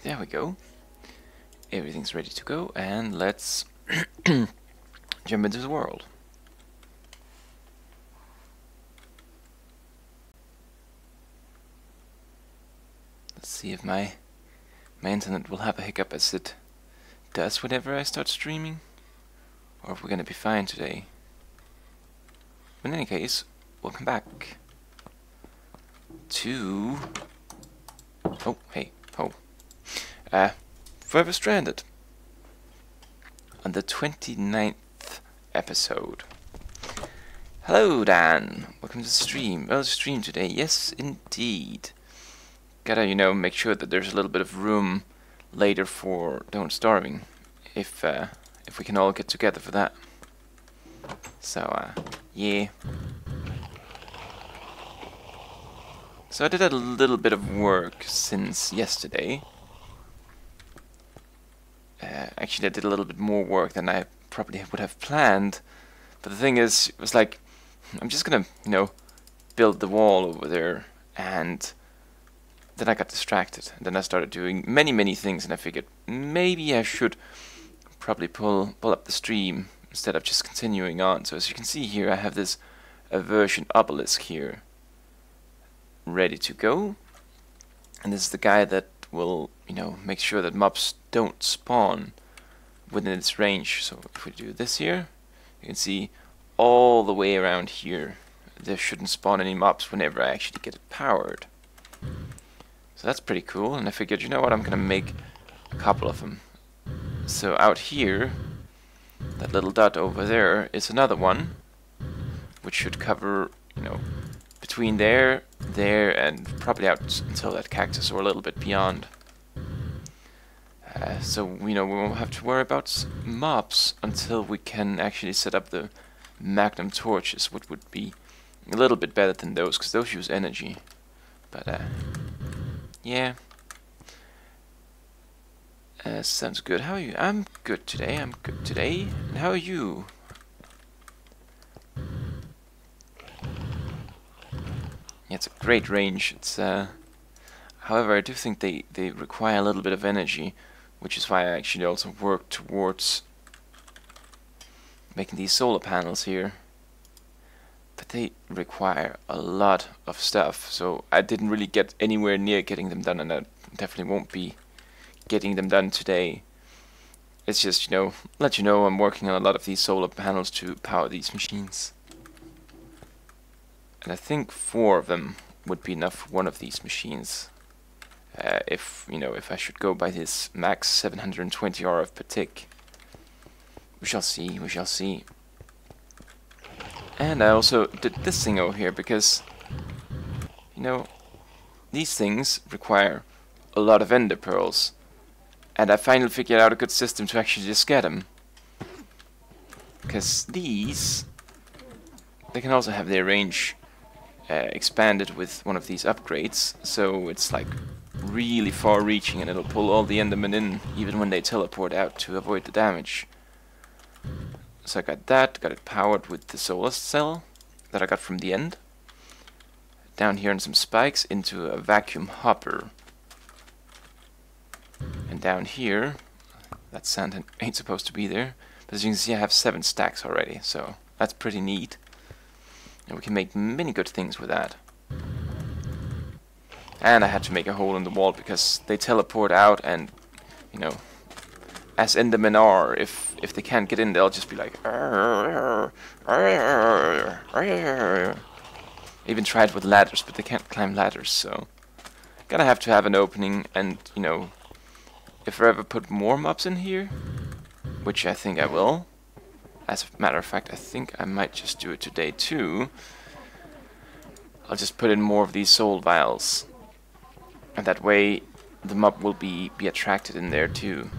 There we go. Everything's ready to go, and let's jump into the world. Let's see if my internet will have a hiccup as it does whenever I start streaming, or if we're gonna be fine today. But in any case, welcome back to... Oh, hey, oh. Forever Stranded. On the 29th episode. Hello, Dan. Welcome to the stream. Well, stream today. Yes, indeed. Gotta, make sure that there's a little bit of room later for Don't Starving. If we can all get together for that. So, yeah. So I did a little bit of work since yesterday. Actually, I did a little bit more work than I probably would have planned. But the thing is, it was like, I'm just gonna, build the wall over there. And then I got distracted. And then I started doing many things. And I figured maybe I should probably pull up the stream instead of just continuing on. So as you can see here, I have this aversion obelisk here ready to go. And this is the guy that will, make sure that mobs don't spawn within its range. So if we do this here, you can see all the way around here there shouldn't spawn any mobs whenever I actually get it powered. So that's pretty cool, and I figured, you know what, I'm gonna make a couple of them. So out here, that little dot over there is another one, which should cover, between there, and probably out until that cactus or a little bit beyond. So, we won't have to worry about mobs until we can actually set up the magnum torches, which would be a little bit better than those, because those use energy. But, yeah. Sounds good. How are you? I'm good today. And how are you? Yeah, it's a great range. It's however, I do think they require a little bit of energy, which is why I actually also work towards making these solar panels here. But they require a lot of stuff, so I didn't really get anywhere near getting them done, and I definitely won't be getting them done today. It's just, let you know I'm working on a lot of these solar panels to power these machines. And I think 4 of them would be enough for one of these machines. If I should go by this max 720 RF per tick. We shall see. And I also did this thing over here because, these things require a lot of ender pearls. And I finally figured out a good system to actually just get them. Because these, they can also have their range expanded with one of these upgrades. So it's like really far reaching, and it'll pull all the endermen in even when they teleport out to avoid the damage. So I got it powered with the solar cell that I got from the end. Down here on some spikes into a vacuum hopper. And down here, that sand ain't supposed to be there. But as you can see, I have 7 stacks already, so that's pretty neat. And we can make many good things with that. And I had to make a hole in the wall because they teleport out, and as endermen are, if they can't get in, they'll just be like I even tried with ladders, but they can't climb ladders, so gonna have to have an opening. And if I ever put more mobs in here, which I think I will, as a matter of fact I think I might just do it today too, I'll just put in more of these soul vials. And that way, the mob will be attracted in there too.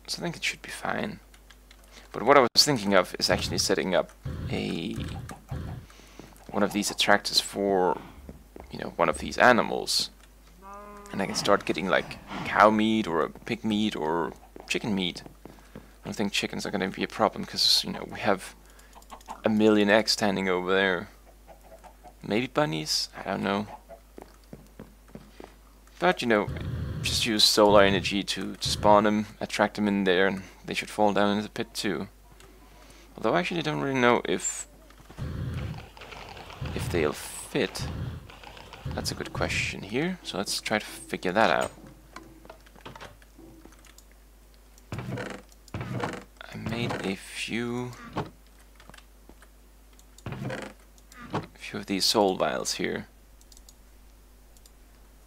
So I think it should be fine. But what I was thinking of is actually setting up one of these attractors for, one of these animals. And I can start getting like cow meat or a pig meat or chicken meat. I don't think chickens are going to be a problem because, we have a million eggs standing over there. Maybe bunnies? I don't know. But, just use solar energy to spawn them, attract them in there, and they should fall down into the pit too. Although I actually don't really know if they'll fit. That's a good question here, so let's try to figure that out. I made a few of these soul vials here,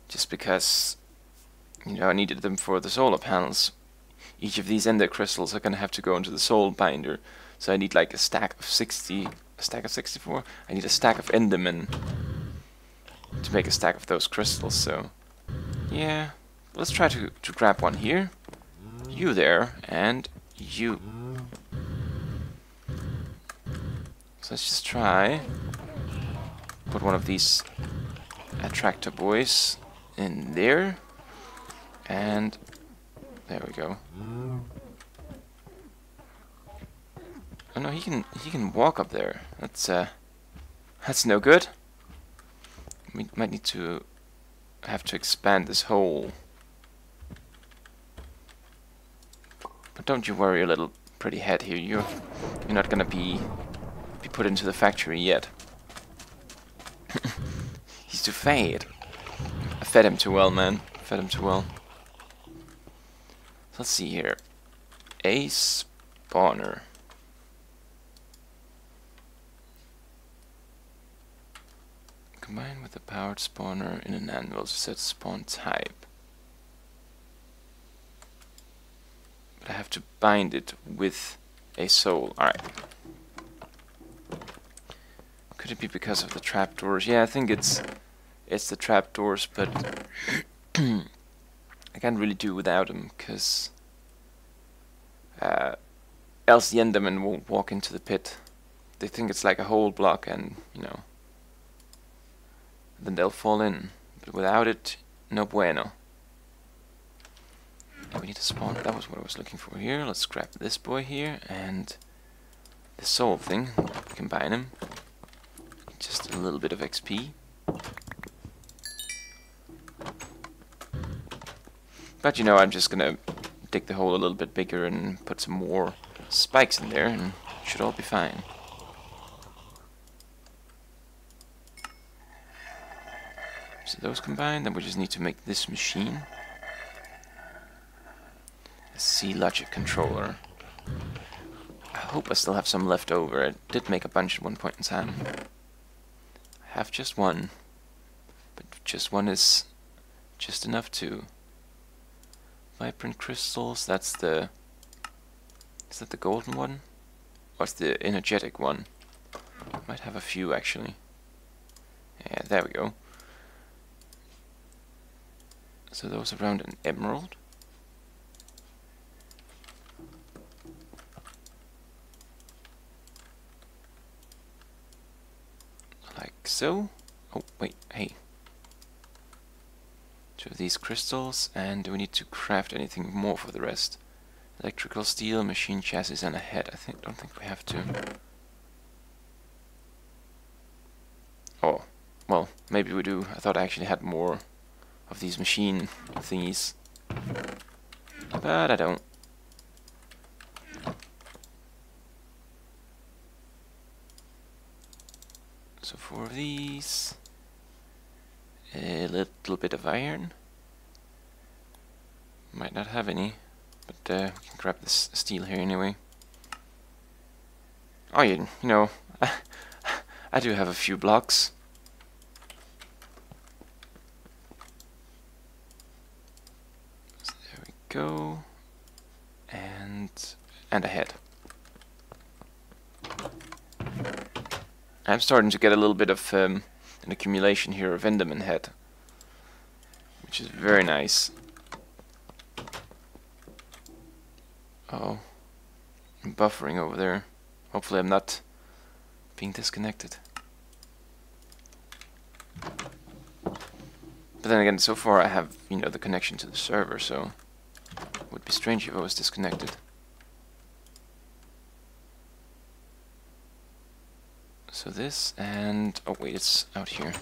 just because, you know, I needed them for the solar panels. Each of these ender crystals are gonna have to go into the soul binder, so I need like a stack of 60, a stack of 64. I need a stack of endermen to make a stack of those crystals. So yeah, let's try to grab one here, you there, and you. So let's just try put one of these attractor boys in there, and there we go. Oh no, he can walk up there. That's no good. We might need to have to expand this hole. But don't you worry, your little pretty head here. You're not gonna be put into the factory yet. He's too fat. I fed him too well, man. Fed him too well. So let's see here. A spawner. Combine with the powered spawner in an anvil to set spawn type. But I have to bind it with a soul. Alright. Could it be because of the trapdoors? Yeah, I think it's the trapdoors, but I can't really do without them, because else the endermen won't walk into the pit. They think it's like a whole block, and, you know, then they'll fall in. But without it, no bueno. Oh, we need to spawn. That was what I was looking for here. Let's grab this boy here, and the soul thing. Combine them. Just a little bit of XP. But you know, I'm just gonna dig the hole a little bit bigger and put some more spikes in there, and it should all be fine. So those combined, then we just need to make this machine. A C logic controller. I hope I still have some left over. I did make a bunch at one point in time. I have just one, but just one is just enough too. Vibrant crystals, that's the... Is that the golden one? Or it's the energetic one? Might have a few actually. Yeah, there we go. So those around an emerald. Like so. Oh, wait, hey. 2 of these crystals, and do we need to craft anything more for the rest? Electrical steel, machine chassis, and a head. Don't think we have to. Oh, well, maybe we do. I thought I actually had more of these machine thingies, but I don't. So 4 of these, a little bit of iron. Might not have any, but we can grab this steel here anyway. Oh, you know, I do have a few blocks. So there we go, and a head. I'm starting to get a little bit of an accumulation here of enderman head, which is very nice. Oh, I'm buffering over there. Hopefully I'm not being disconnected. But then again, so far I have, you know, the connection to the server, so it would be strange if I was disconnected. So this, and oh wait, it's out here.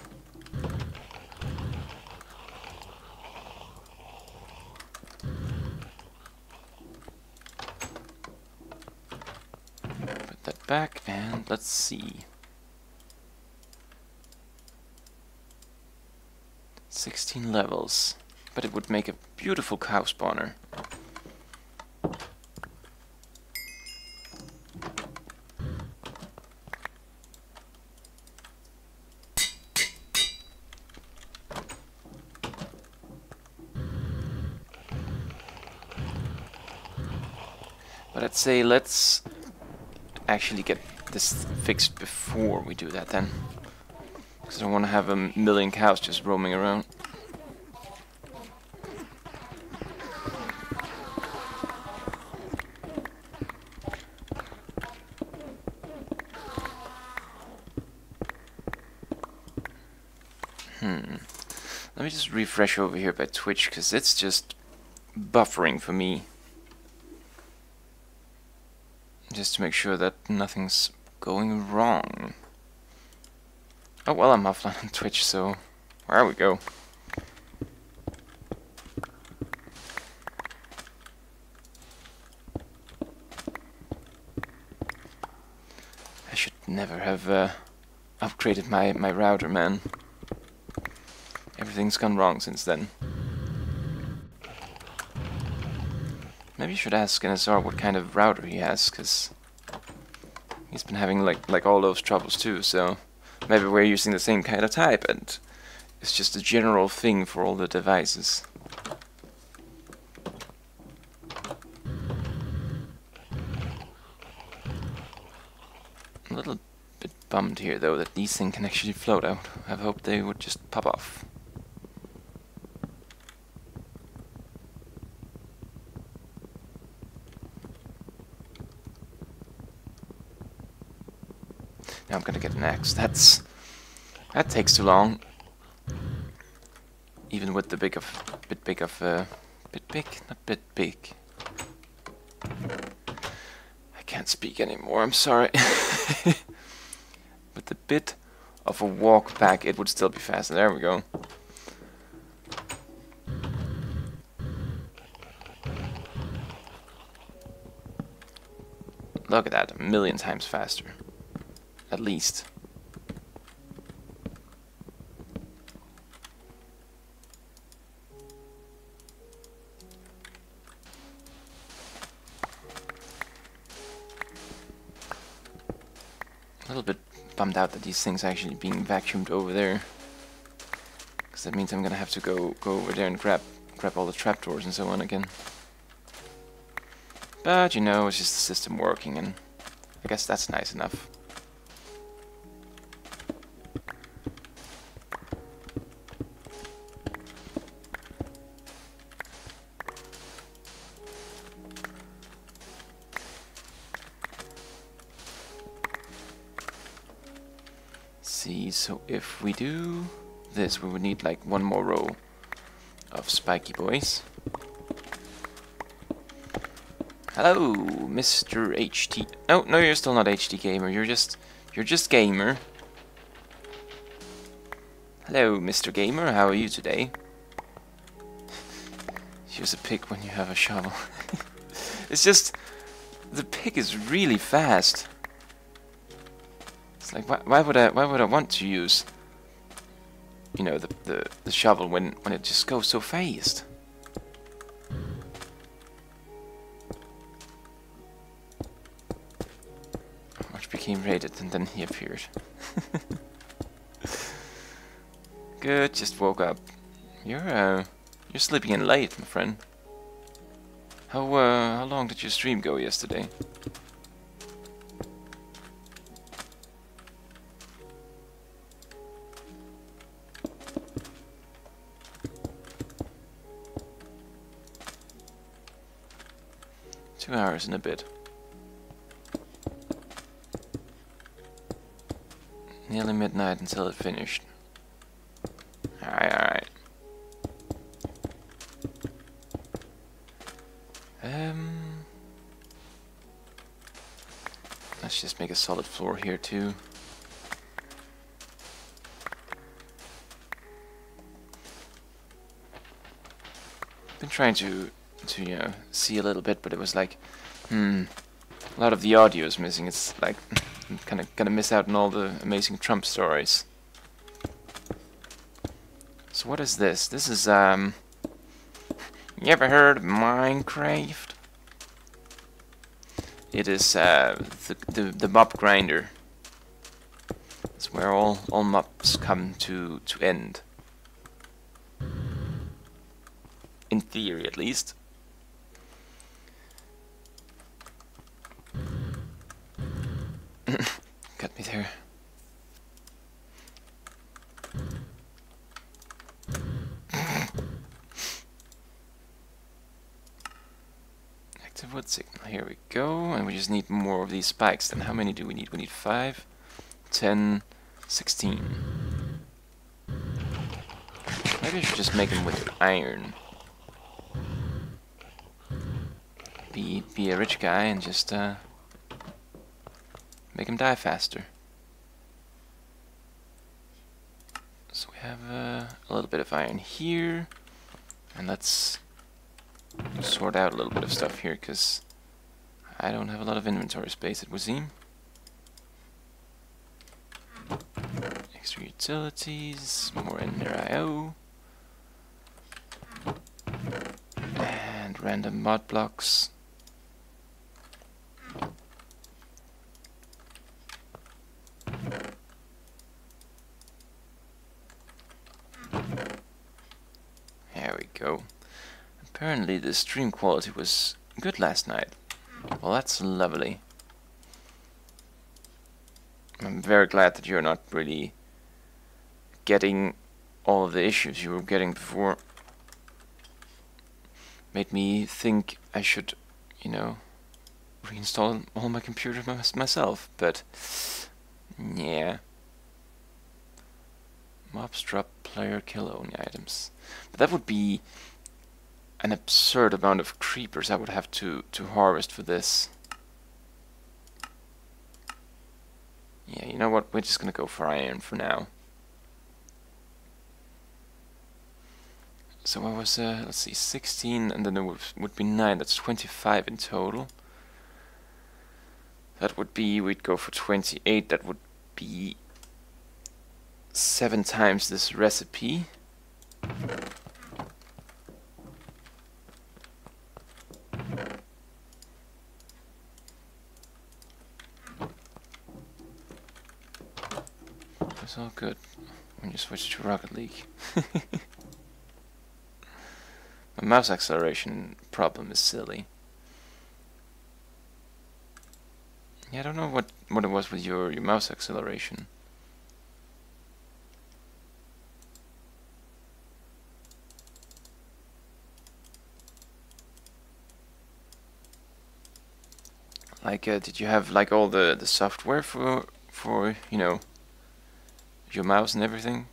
that back, and let's see. 16 levels. But it would make a beautiful cow spawner. But I'd say let's actually get this fixed before we do that then. Because I don't want to have a million cows just roaming around. Let me just refresh over here by Twitch, because it's just buffering for me. Just to make sure that nothing's going wrong. Oh well, I'm offline on Twitch, so there we go. I should never have upgraded my router, man. Everything's gone wrong since then. Maybe you should ask NSR what kind of router he has, because he's been having like all those troubles too, so maybe we're using the same kind of type and it's just a general thing for all the devices. A little bit bummed here though that these things can actually float out. I hoped they would just pop off. Now I'm gonna get an axe. That takes too long. Even with the bit big. I can't speak anymore. I'm sorry. With the bit of a walk back, it would still be faster. There we go. Look at that, a million times faster. At least. A little bit bummed out that these things are actually being vacuumed over there. Because that means I'm gonna have to go over there and grab all the trapdoors and so on again. But you know, it's just the system working, and I guess that's nice enough. See, so if we do this, we would need like one more row of spiky boys. Hello, Mr. HT. Oh, no, you're still not HT Gamer. You're just Gamer. Hello, Mr. Gamer. How are you today? Use a pick when you have a shovel. It's just the pick is really fast. It's like why would I want to use, you know, the shovel when it just goes so fast? Which became raided and then he appeared. Good, just woke up. You're sleeping in late, my friend. How long did your stream go yesterday? Two hours and a bit. Nearly midnight until it finished. Alright. Let's just make a solid floor here too. Been trying to you know, see a little bit, but it was like, a lot of the audio is missing. It's like I'm kind of gonna miss out on all the amazing Trump stories. So what is this? This is you ever heard of Minecraft? It is the mob grinder. It's where all mobs come to end. In theory, at least. Got me there. Active wood signal. Here we go. And we just need more of these spikes. Then how many do we need? We need 5, 10, 16. Maybe I should just make them with iron. Be a rich guy and just make him die faster. So we have a little bit of iron here, and let's sort out a little bit of stuff here because I don't have a lot of inventory space, it would seem. Extra utilities, more Ender IO, and random mod blocks. There we go. Apparently the stream quality was good last night. Well, that's lovely. I'm very glad that you're not really getting all of the issues you were getting before. Made me think I should, you know, reinstall all my computers myself, but yeah. Mobs drop player kill only items. But that would be an absurd amount of creepers I would have to harvest for this. Yeah, you know what? We're just gonna go for iron for now. So I was, let's see, 16, and then there would be 9. That's 25 in total. That would be, we'd go for 28. That would be 7 times this recipe. That's all good when you switch to Rocket League. My mouse acceleration problem is silly. Yeah, I don't know what it was with your mouse acceleration. Like, did you have like all the software for you know, your mouse and everything?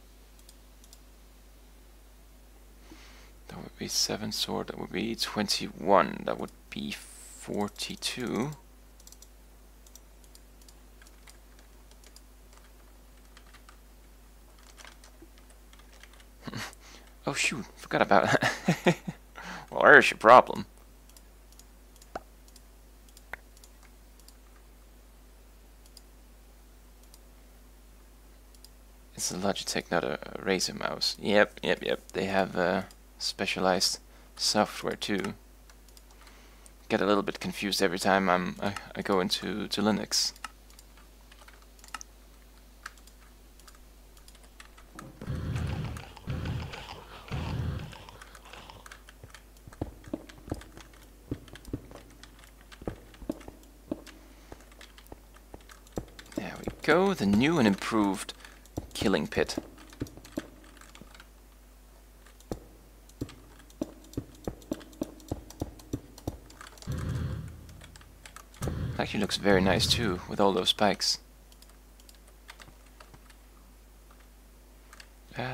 That would be 7 sword. That would be 21. That would be 42. Oh shoot! Forgot about that. Well, there's your problem. It's a Logitech, not a Razer mouse. Yep. They have specialized software too. Get a little bit confused every time I go into Linux. There we go. The new and improved killing pit. Actually looks very nice too, with all those spikes. We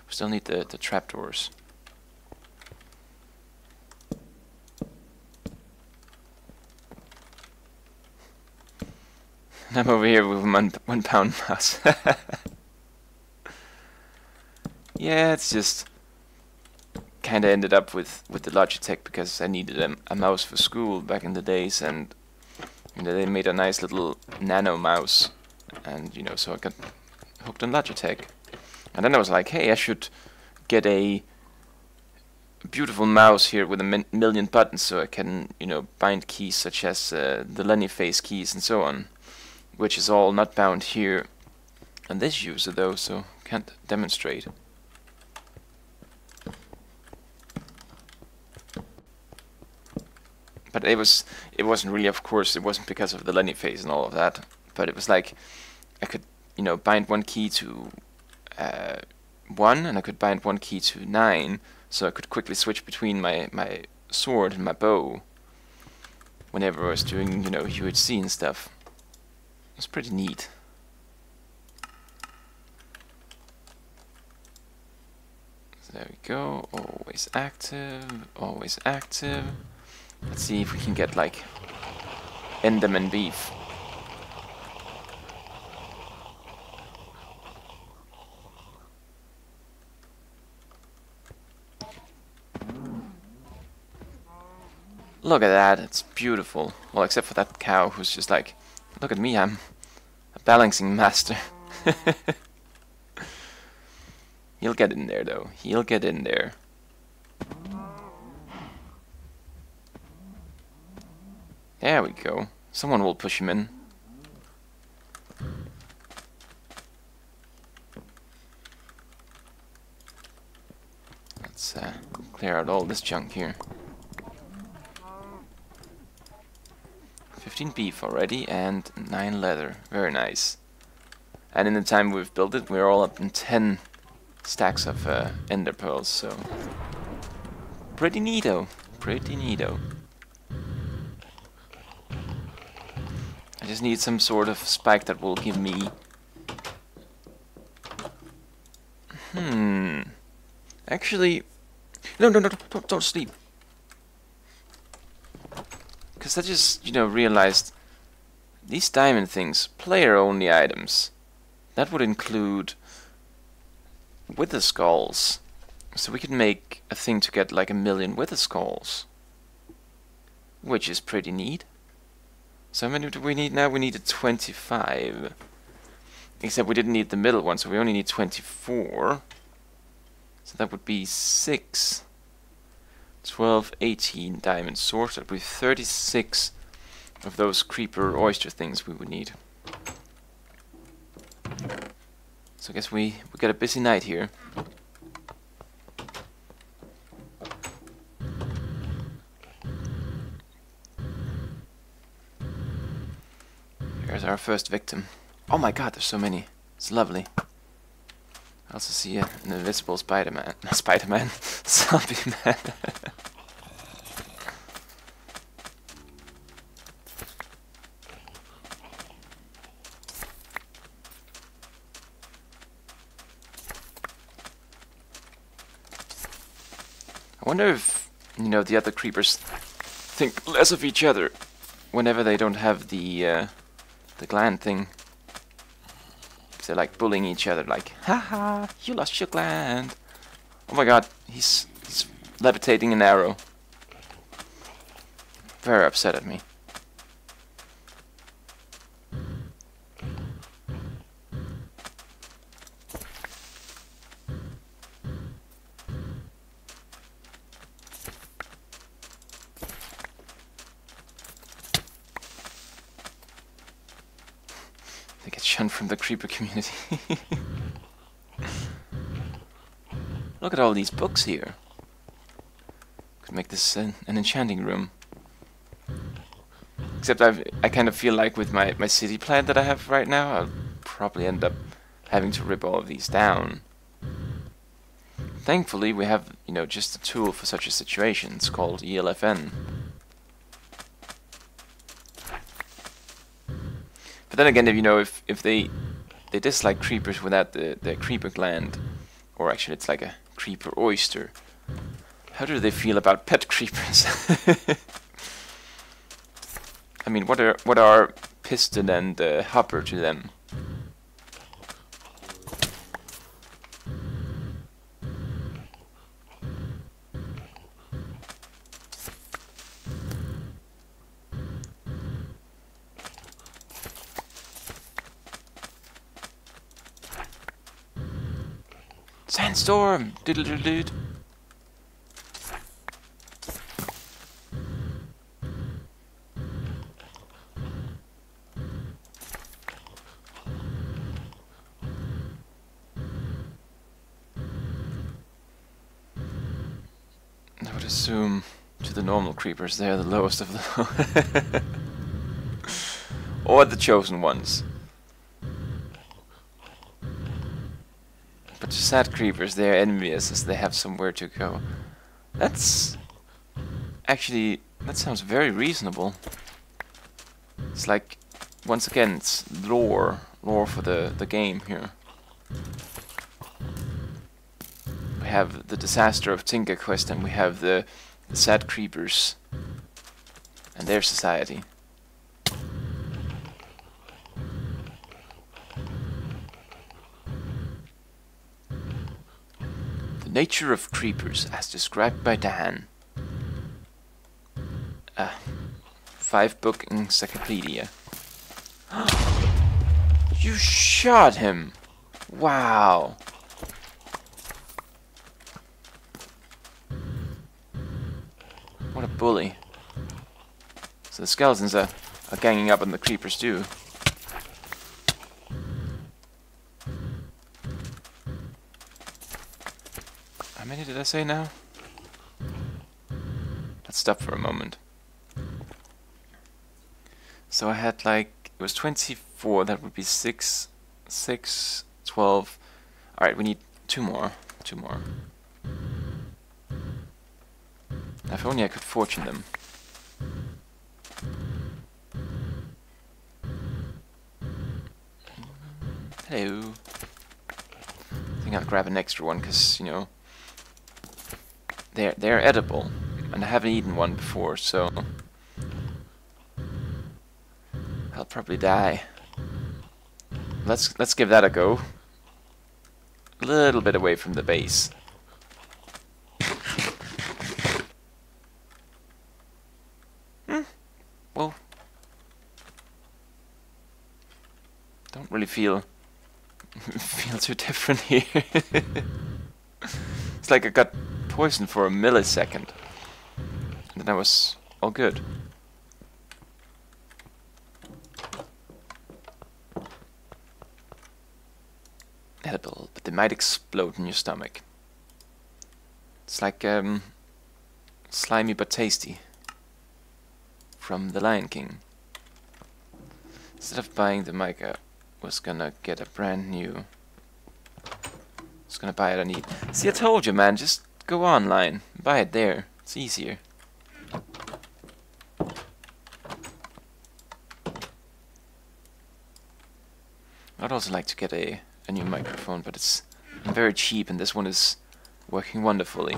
still need the trapdoors. I'm over here with a 1 pound mouse. Yeah, it's just kind of ended up with the Logitech because I needed a mouse for school back in the days, and they made a nice little nano mouse, and so I got hooked on Logitech. And then I was like, hey, I should get a beautiful mouse here with a million buttons so I can bind keys such as the Lenny face keys and so on, which is all not bound here on this user though, so can't demonstrate. But it wasn't really, of course, it wasn't because of the Lenny face and all of that, but it was like I could bind one key to 1 and I could bind one key to 9, so I could quickly switch between my sword and my bow whenever I was doing UHC and stuff. It was pretty neat. So there we go, always active, always active. Let's see if we can get like Enderman beef. Look at that, it's beautiful. Well, except for that cow who's just like, look at me, I'm a balancing master. He'll get in there though, he'll get in there. There we go. Someone will push him in. Let's clear out all this junk here. 15 beef already and 9 leather. Very nice. And in the time we've built it, we're all up in 10 stacks of ender pearls, so pretty neato. Pretty neato. I just need some sort of spike that will give me... Actually... No, don't sleep. Because I just, realized these diamond things, player-only items, that would include wither skulls. So we could make a thing to get like 1,000,000 wither skulls, which is pretty neat. So how many do we need now? We needed 25. Except we didn't need the middle one, so we only need 24. So that would be 6, 12, 18 diamond swords. That would be 36 of those creeper oyster things we would need. So I guess we got a busy night here. Here's our first victim. Oh my god, there's so many. It's lovely. I also see an invisible Spider-Man. Spider-Man? Zombie man. I wonder if, the other creepers think less of each other whenever they don't have the gland thing. Because they're like bullying each other, like, haha, you lost your gland. Oh my god, he's levitating an arrow. Very upset at me. They get shunned from the creeper community. Look at all these books here. Could make this an enchanting room. Except I kind of feel like with my city plan that I have right now, I'll probably end up having to rip all of these down. Thankfully, we have, just a tool for such a situation. It's called ELFN. But then again, if they dislike creepers without the creeper gland, or actually it's like a creeper oyster, how do they feel about pet creepers? I mean, what are piston and hopper to them? Sandstorm! Doodle doodle dood. I would assume to the normal creepers they're the lowest of the low. Or the chosen ones. But to sad creepers, they're envious as they have somewhere to go. That's... Actually, that sounds very reasonable. It's like, once again, it's lore for the game here. We have the disaster of Tinker Quest, and we have the sad creepers and their society. The nature of creepers, as described by Dan. 5-book encyclopedia. You shot him! Wow! What a bully. So the skeletons are ganging up on the creepers too. How many did I say now? Let's stop for a moment. So I had like, it was 24, that would be 6, 12. Alright, we need 2 more. If only I could fortune them. Hello. I think I'll grab an extra one because, you know, they're edible, and I haven't eaten one before, so I'll probably die. Let's give that a go. A little bit away from the base. Well, don't really feel too different here. It's like I got poisoned for a millisecond, and then I was all good. Edible, but they might explode in your stomach. It's like slimy but tasty from The Lion King. Instead of buying the mic, I was gonna get a brand new. I was gonna buy it on eBay. See, I told you, man, just go online, buy it there. It's easier. I'd also like to get a new microphone, but it's very cheap, and this one is working wonderfully.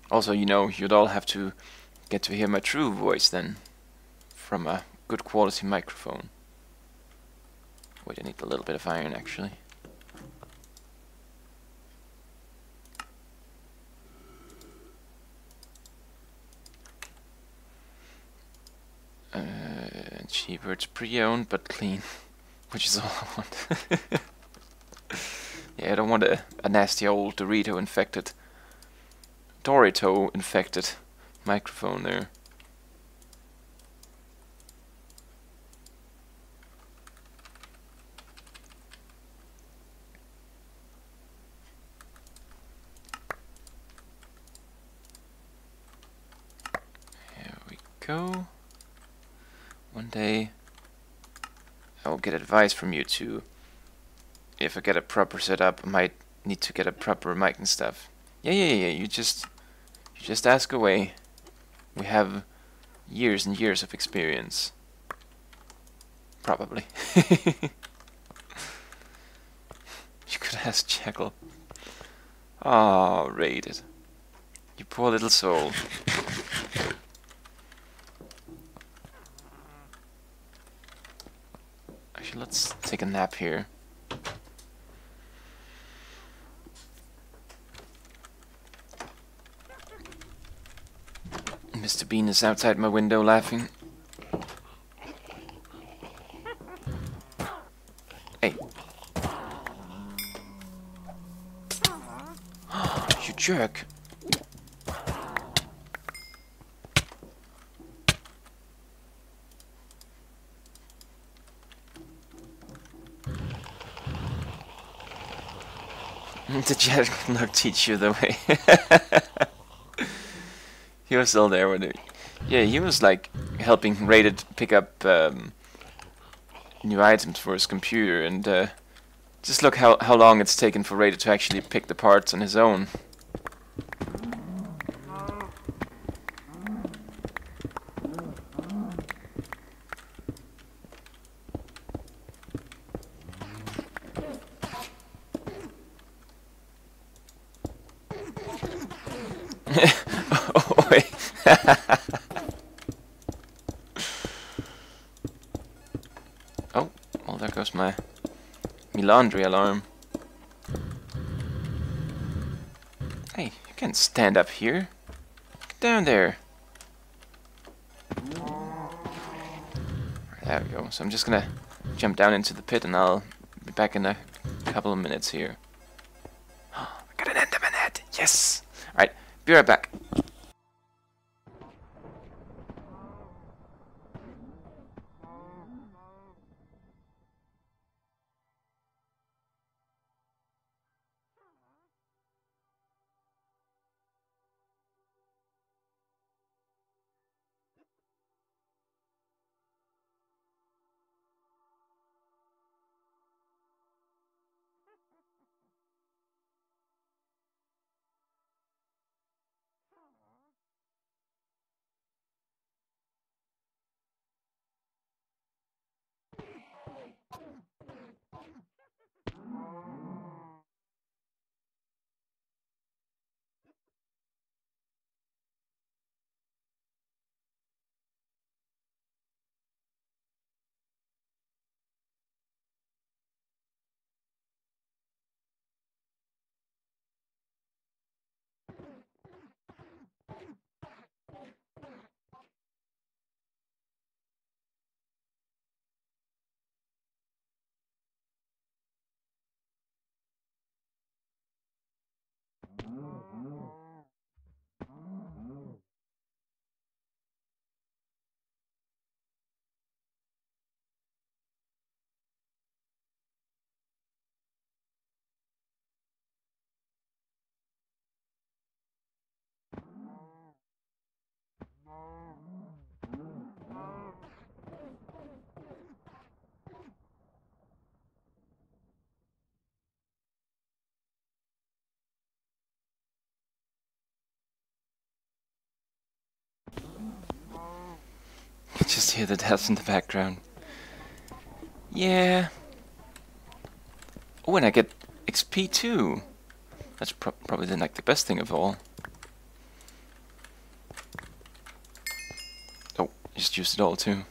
Also, you know, you'd all have to get to hear my true voice then, from a good quality microphone. Wait, I need a little bit of iron actually. Cheaper, it's pre-owned but clean, which is all I want. Yeah, I don't want a nasty old Dorito infected microphone there. Here we go. One day I will get advice from you two. If I get a proper setup, I might need to get a proper mic and stuff. Yeah. You just ask away. We have years and years of experience. Probably. You could ask Jekyll. Oh, rated. You poor little soul. Actually, let's take a nap here. Mr. Bean is outside my window laughing. Hey. jerk. The jet could not teach you the way. He was still there with it. Yeah, he was like helping Rated pick up new items for his computer, and just look how long it's taken for Rated to actually pick the parts on his own. Oh, wait. Oh, well, there goes my laundry alarm. Hey, you can't stand up here. Get down there. There we go. So I'm just gonna jump down into the pit, and I'll be back in a couple of minutes here. I got an Enderman head. Yes. All right, be right back. Just hear the deaths in the background. Yeah. Oh, and I get XP too. That's probably the best thing of all. Oh, just used it all too.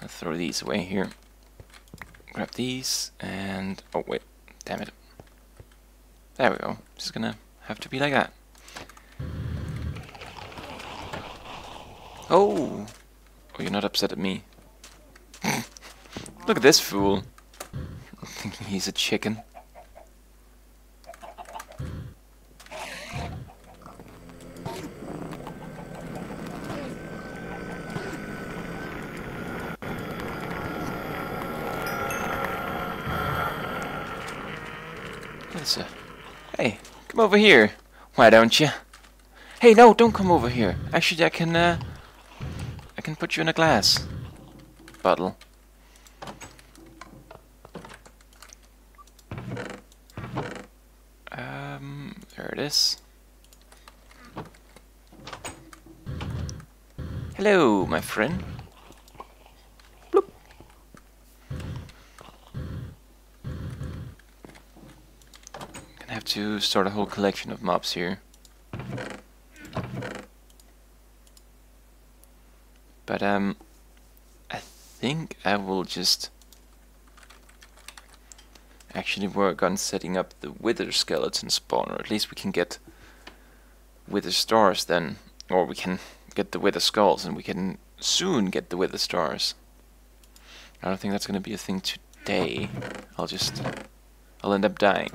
I'll throw these away here. Grab these and oh wait, damn it. There we go. Just gonna have to be like that. Oh! Oh, you're not upset at me. Look at this fool. Thinking he's a chicken. Listen. Hey, come over here. Why don't you? Hey, no, don't come over here. Actually, I can put you in a glass bottle. There it is. Hello, my friend. Bloop. Gonna have to start a whole collection of mobs here. But I think I will just actually work on setting up the wither skeleton spawner. At least we can get wither stars then, or we can get the wither skulls, and we can soon get the wither stars. I don't think that's going to be a thing day, I'll end up dying.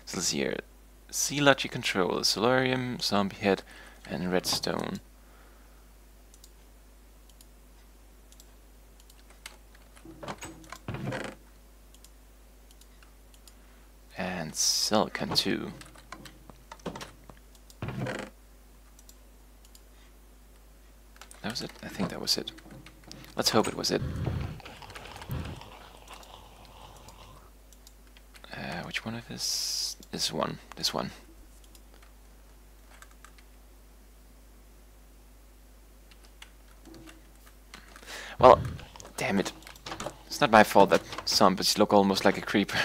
So let's see here. Sea Logic Control, Solarium, Zombie Head, and Redstone. And Silicon too. That was it? I think that was it. Let's hope it was it. Which one of this? This one. This one. Well, damn it. It's not my fault that zombies look almost like a creeper.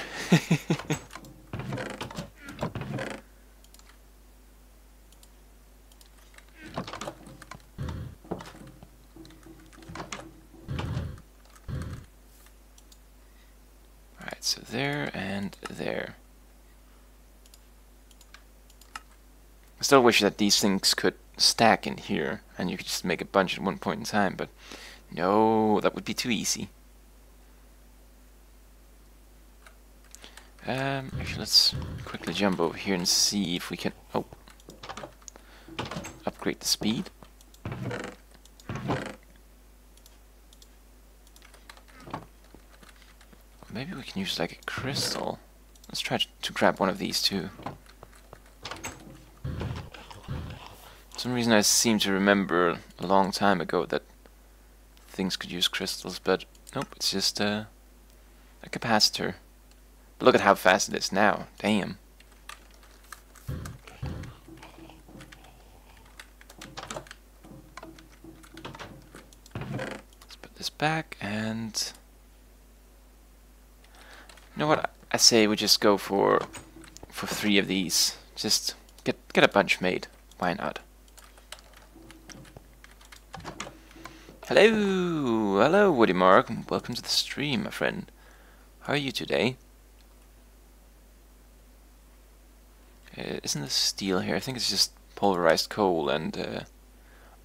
Alright, so there and there. I still wish that these things could stack in here and you could just make a bunch at one point in time, but no, that would be too easy. Actually, let's quickly jump over here and see if we can upgrade the speed. Maybe we can use like a crystal. Let's try to grab one of these too. For some reason I seem to remember a long time ago that things could use crystals, but nope, it's just a capacitor. But look at how fast it is now. Damn. Let's put this back and... You know what? I say we just go for 3 of these. Just get a bunch made. Why not? Hello, Woody Mark. Welcome to the stream, my friend. How are you today? Isn't this steel here? I think it's just pulverized coal and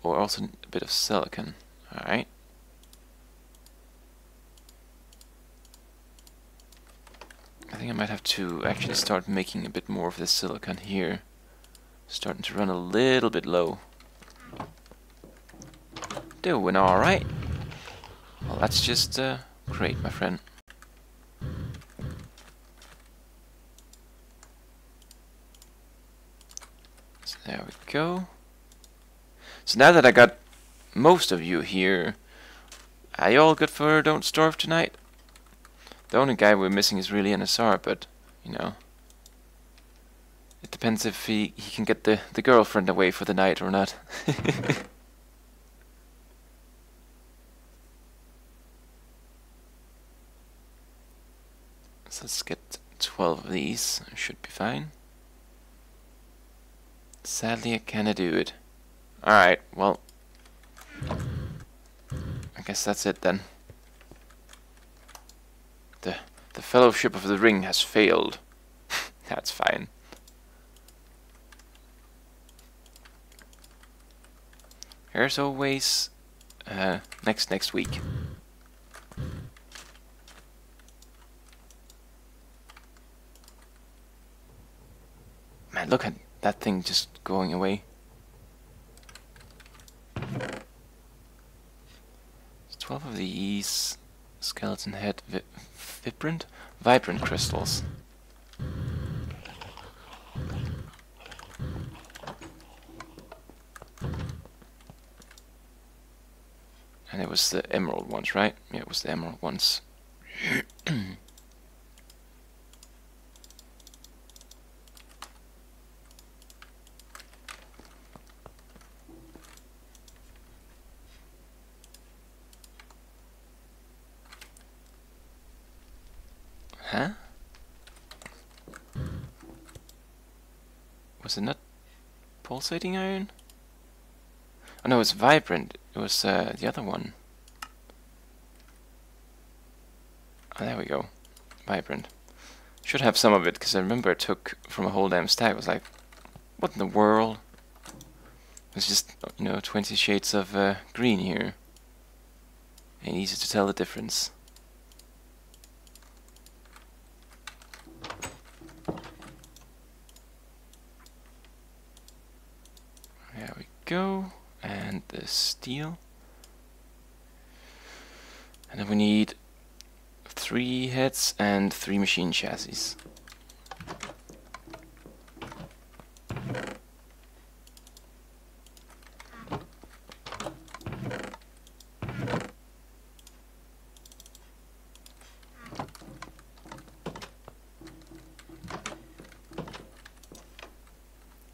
or also a bit of silicon. All right. I think I might have to actually start making a bit more of this silicon here. Starting to run a little bit low. Doing alright. Well, that's just great, my friend. So there we go. So now that I got most of you here, are you all good for Don't Starve tonight? The only guy we're missing is really NSR, but, you know, it depends if he can get the girlfriend away for the night or not. So let's get 12 of these. Should be fine. Sadly, I cannot do it. Alright, well, I guess that's it then. The Fellowship of the Ring has failed. That's fine. Here's always next week. Man, look at that thing just going away. There's 12 of these skeleton head vibrant crystals. And it was the emerald ones, right? Yeah, it was the emerald ones. Huh? Was it not pulsating iron? Oh no, it's vibrant. It was the other one. Oh, there we go. Vibrant. Should have some of it, because I remember I took from a whole damn stack. I was like, what in the world? It's just, you know, 20 shades of green here. Ain't easy to tell the difference. There we go. And the steel. And then we need 3 heads and 3 machine chassis.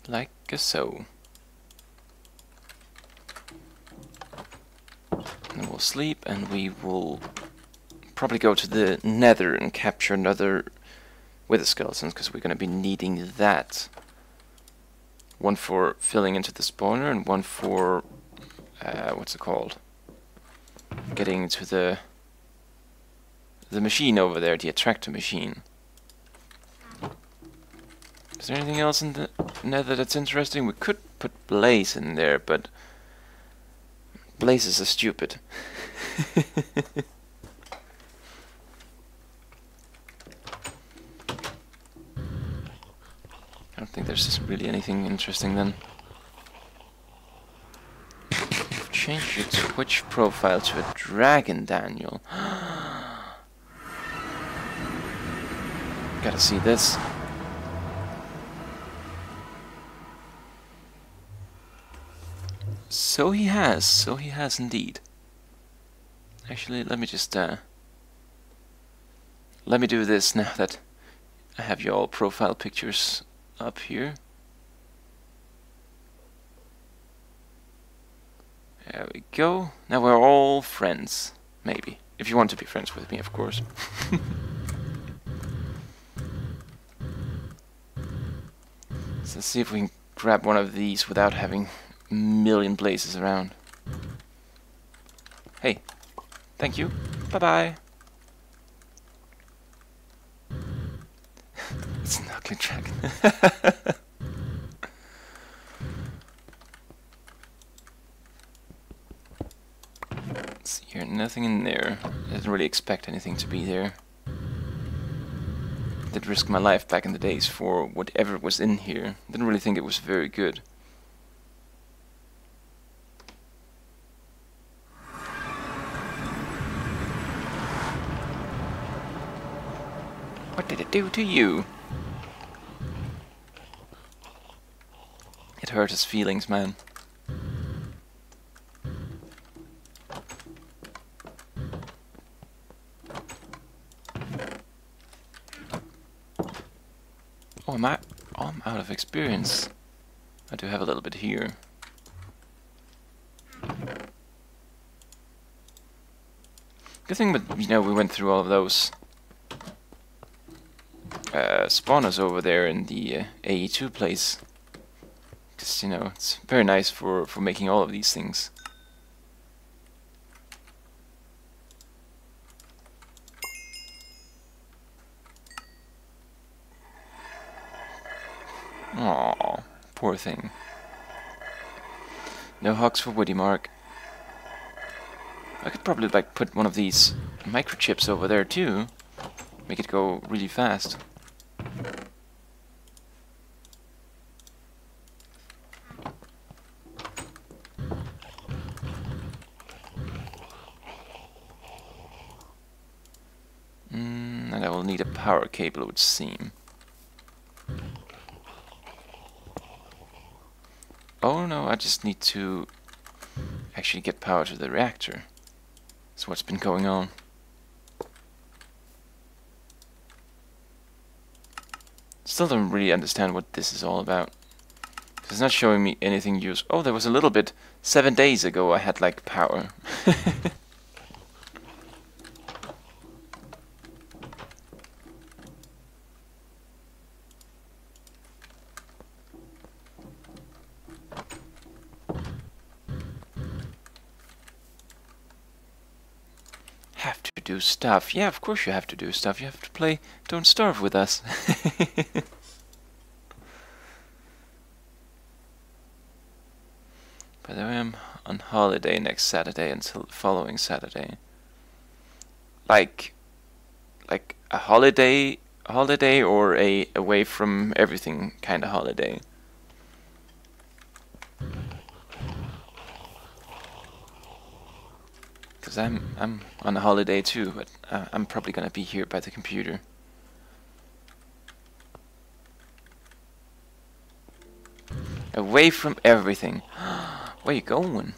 Like so. And we'll sleep, and we will probably go to the Nether and capture another wither skeletons, because we're going to be needing that. One for filling into the spawner, and one for what's it called? Getting to the machine over there, the attractor machine. Is there anything else in the Nether that's interesting? We could put Blaze in there, but blazes are stupid. I don't think there's really anything interesting then. Change your Twitch profile to a dragon, Daniel. Gotta see this. So he has indeed. Actually, let me just let me do this now that I have your profile pictures up here. There we go. Now we're all friends. Maybe. If you want to be friends with me, of course. So let's see if we can grab one of these without having a million blazes around. Hey. Thank you. Bye-bye. It's an ugly dragon. Let's see here, nothing in there. I didn't really expect anything to be there. Did risk my life back in the days for whatever was in here. Didn't really think it was very good. What did it do to you? It hurt his feelings, man. Oh, I'm out of experience. I do have a little bit here. Good thing that, you know, we went through all of those spawners over there in the AE2 place. Because, you know, it's very nice for making all of these things. Aww, poor thing. No hugs for Woody Mark. I could probably like put one of these microchips over there too. Make it go really fast. And I will need a power cable, it would seem. Oh no, I just need to actually get power to the reactor. That's what's been going on. Still don't really understand what this is all about. It's not showing me anything useful. Oh, there was a little bit. 7 days ago I had like power. Have to do stuff. Yeah, of course you have to do stuff. You have to play Don't Starve with us. But I am on holiday next Saturday until the following Saturday. like a holiday or a away from everything kind of holiday. Because I'm on a holiday too, but I'm probably gonna be here by the computer. Away from everything. Where you going?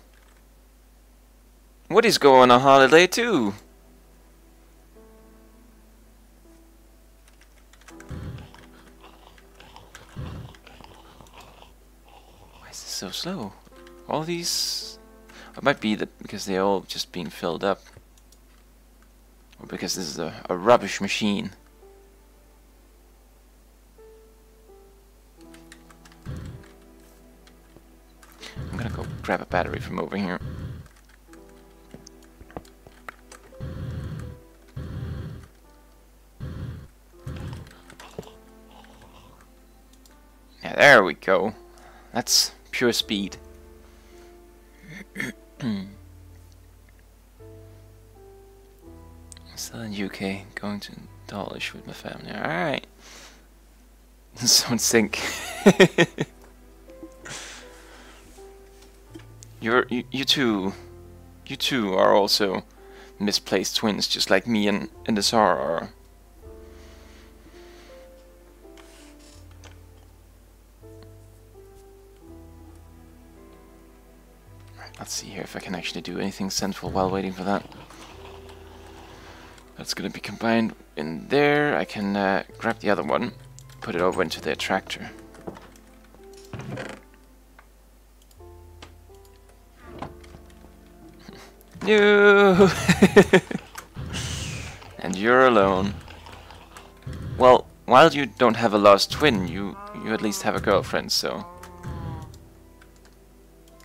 Woody's going on holiday too. Why is this so slow? All these... It might be that because they're all just being filled up. Or because this is a rubbish machine. I'm gonna go grab a battery from over here. Yeah, there we go. That's pure speed. Still in UK, going to Dawlish with my family. Alright. Someone sink. You two are also misplaced twins, just like me and the Tsar are. Let's see here if I can actually do anything central while waiting for that. That's gonna be combined in there. I can grab the other one, put it over into the tractor. No! And you're alone. Well, while you don't have a lost twin, you at least have a girlfriend, so...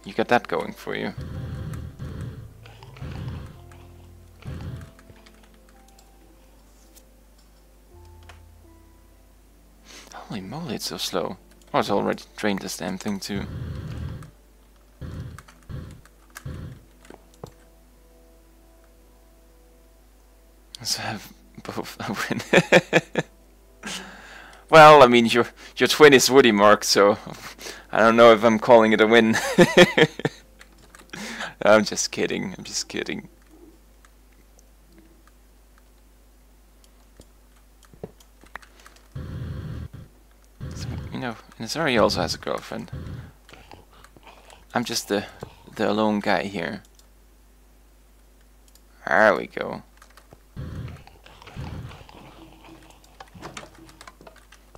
You got that going for you. Holy moly, it's so slow. Oh, it's already drained this damn thing too. So I have both a win. Well, I mean, your twin is Woody, Mark, so I don't know if I'm calling it a win. I'm just kidding. I'm just kidding. So, you know, Nazari also has a girlfriend. I'm just the alone guy here. There we go.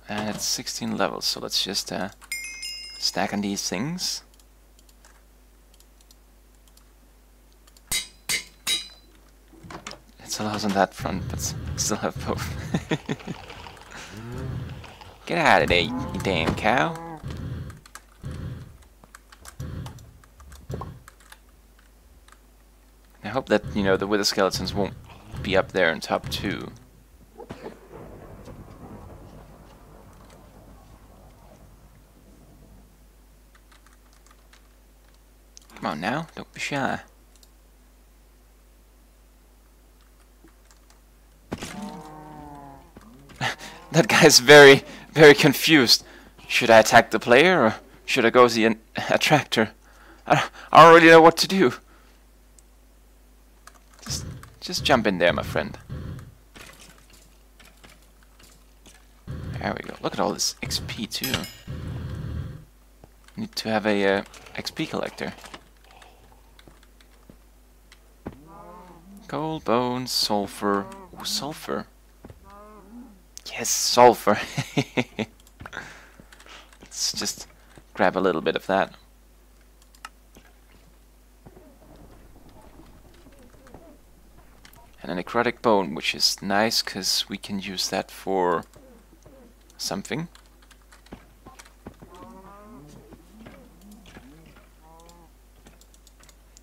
And it's 16 levels, so let's just stack on these things. It's a lot on that front, but still have both. Get out of there, you damn cow. I hope that, you know, the wither skeletons won't be up there on top too. Come on now, don't be shy. That guy's very confused. Should I attack the player or should I go see a tractor? I don't really know what to do. Just jump in there, my friend. There we go. Look at all this XP too. Need to have a XP collector. Gold, bones, sulfur. Ooh, sulfur. Yes, sulfur. Let's just grab a little bit of that. And a necrotic bone, which is nice because we can use that for something.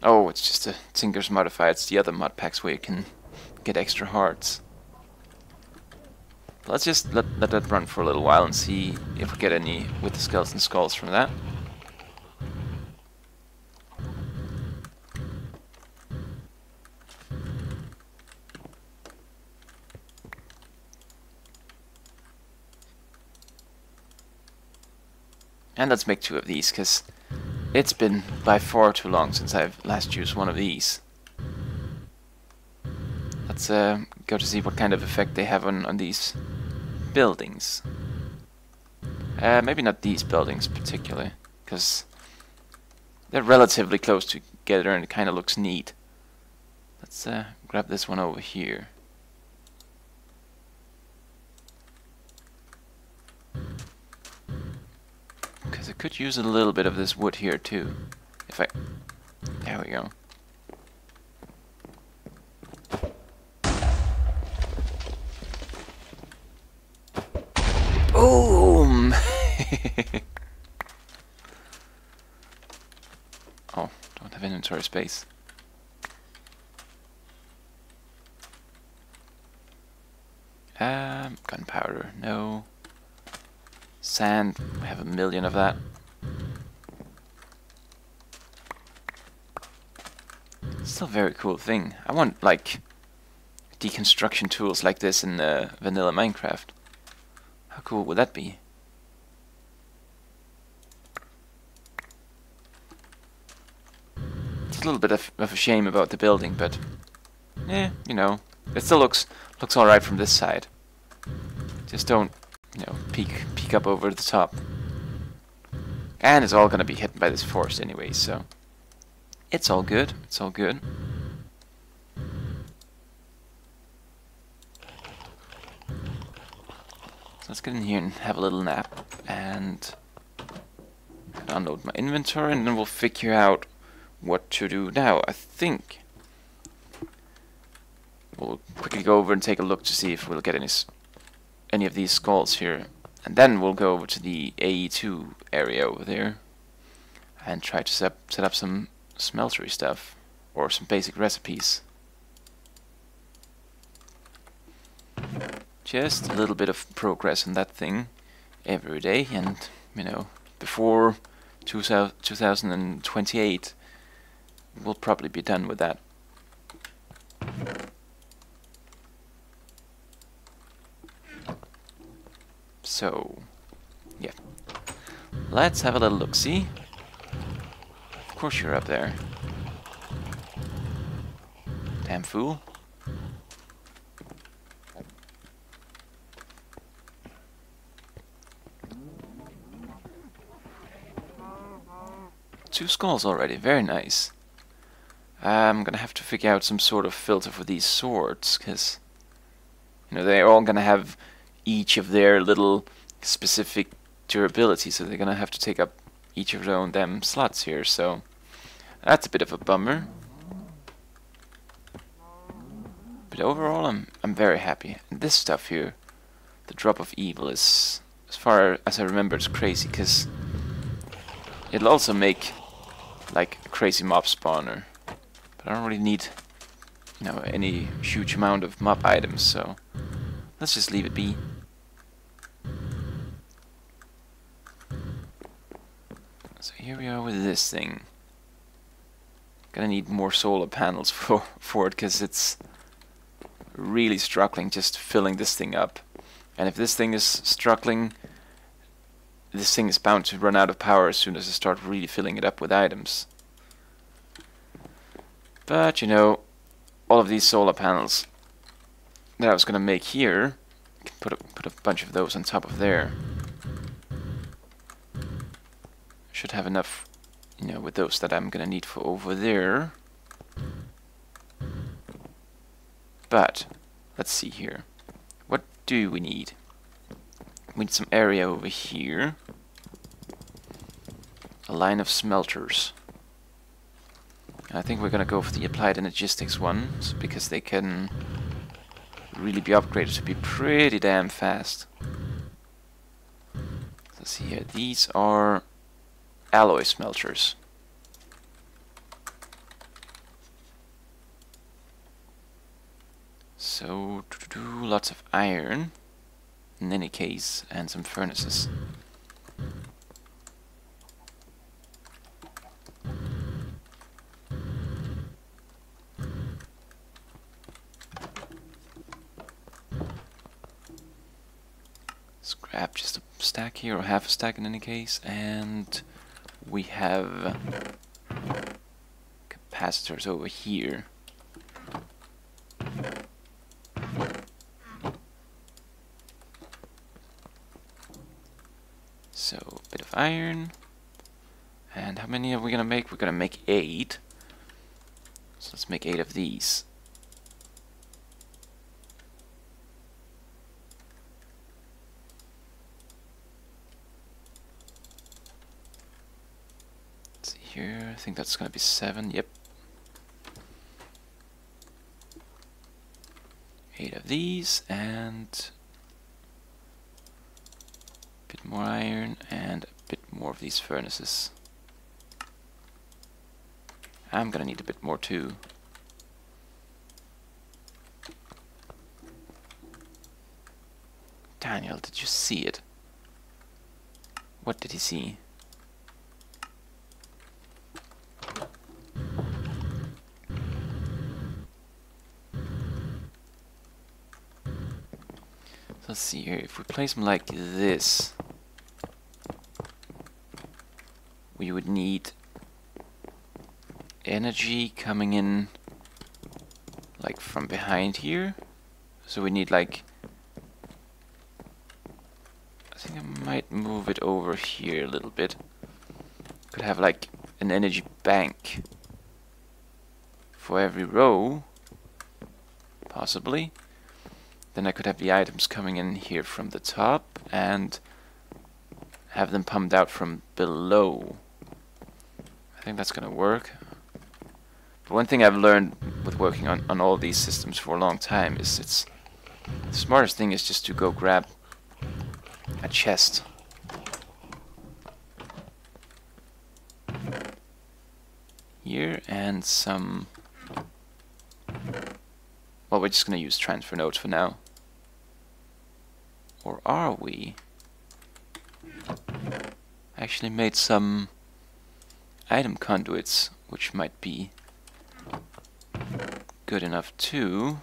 Oh, it's just a Tinker's Modifier. It's the other mod packs where you can get extra hearts. Let's just let that run for a little while and see if we get any with the skeleton skulls from that. And let's make 2 of these, because it's been by far too long since I've last used one of these. Let's go to see what kind of effect they have on these buildings. Maybe not these buildings particularly, because they're relatively close together and it kind of looks neat. Let's grab this one over here. Because I could use a little bit of this wood here too. If I... There we go. Boom! Oh, don't have inventory space. Gunpowder, no. Sand, we have 1,000,000 of that. Still a very cool thing. I want, like, deconstruction tools like this in vanilla Minecraft. How cool would that be? It's a little bit of a shame about the building, but yeah, you know, it still looks alright from this side. Just don't, you know, peek up over the top. And it's all gonna be hit by this forest anyway, so it's all good. It's all good. So let's get in here and have a little nap and unload my inventory, and then we'll figure out what to do now. I think we'll quickly go over and take a look to see if we'll get any of these skulls here, and then we'll go over to the AE2 area over there and try to set up some smeltery stuff or some basic recipes. Just a little bit of progress on that thing every day, and you know, before 2028 we'll probably be done with that. So yeah, let's have a little look-see. Of course you're up there. Damn fool. Two skulls already, very nice. I'm gonna have to figure out some sort of filter for these swords, because you know, they're all gonna have each of their little specific durability, so they're gonna have to take up each of their own damn slots here, so that's a bit of a bummer. But overall I'm very happy. And this stuff here, the drop of evil, is, as far as I remember, it's crazy, because it'll also make like a crazy mob spawner. But I don't really need, you know, any huge amount of mob items, so let's just leave it be. So here we are with this thing. Gonna need more solar panels for it, because it's really struggling just filling this thing up. And if this thing is struggling, this thing is bound to run out of power as soon as I start really filling it up with items. But, you know, all of these solar panels that I was gonna make here, I can put a bunch of those on top of there. Should have enough, you know, with those that I'm gonna need for over there. But let's see here. What do we need? We need some area over here. A line of smelters. I think we're gonna go for the applied energistics ones, because they can really be upgraded to be pretty damn fast. Let's see here. These are alloy smelters. So lots of iron in any case, and some furnaces. Scrap just a stack here, or half a stack in any case, and we have capacitors over here. So, a bit of iron. And how many are we gonna make? We're gonna make 8. So let's make 8 of these. Let's see here. I think that's gonna be 7. Yep. 8 of these, and a bit more iron, and a bit more of these furnaces. I'm gonna need a bit more too. Daniel, did you see it? What did he see? Let's see here, if we place them like this, we would need energy coming in like from behind here. So we need like, I think I might move it over here a little bit. Could have like an energy bank for every row, possibly. Then I could have the items coming in here from the top and have them pumped out from below. I think that's gonna work. But one thing I've learned with working on all these systems for a long time is the smartest thing is just to go grab a chest. Here and some... Well, we're just gonna use transfer nodes for now. Or are we? I actually made some item conduits, which might be good enough too.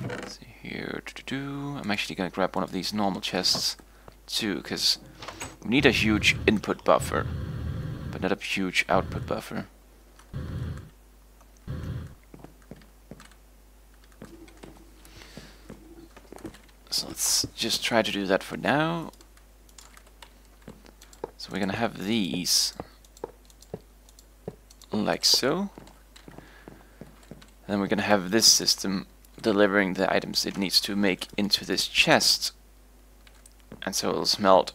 Let's see here. I'm actually gonna grab one of these normal chests too, because we need a huge input buffer, but not a huge output buffer. So let's just try to do that for now. So we're gonna have these like so. Then we're gonna have this system delivering the items it needs to make into this chest. And so it'll smelt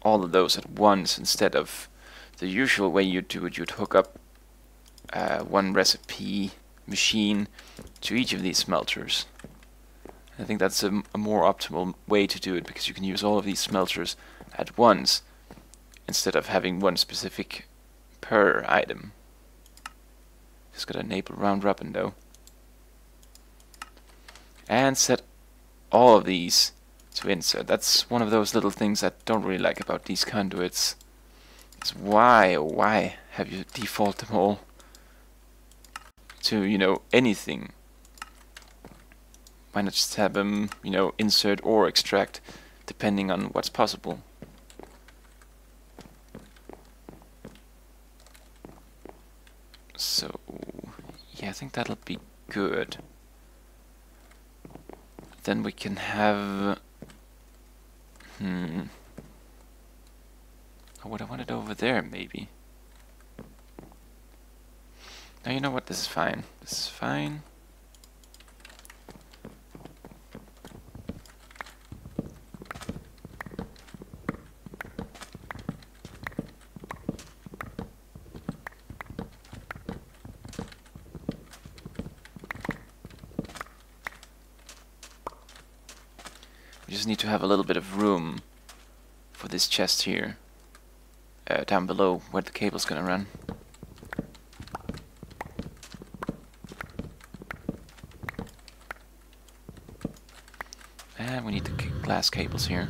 all of those at once instead of the usual way you'd do it. You'd hook up one recipe machine to each of these smelters. I think that's a more optimal way to do it, because you can use all of these smelters at once instead of having one specific per item. Just gotta enable round robin though. And set all of these to insert. That's one of those little things I don't really like about these conduits. Is why, oh why have you default them all to, you know, anything? Why not just have them, you know, insert or extract, depending on what's possible? So, yeah, I think that'll be good. Then we can have... Oh, would I want it over there, maybe? No, you know what? This is fine. This is fine. We just need to have a little bit of room for this chest here, down below where the cable's gonna run. And we need the glass cables here.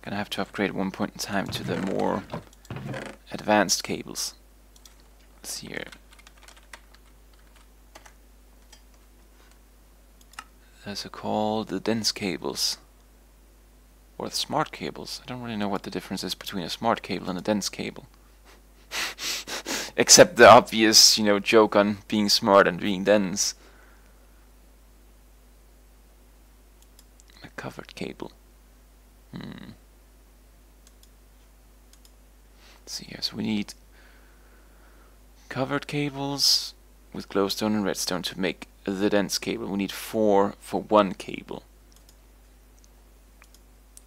Gonna have to upgrade at one point in time to the more advanced cables. Let's see here. Those are called the dense cables. Or the smart cables. I don't really know what the difference is between a smart cable and a dense cable. Except the obvious, you know, joke on being smart and being dense. A covered cable. Let's see here. So we need covered cables with glowstone and redstone to make the dense cable. We need 4 for one cable.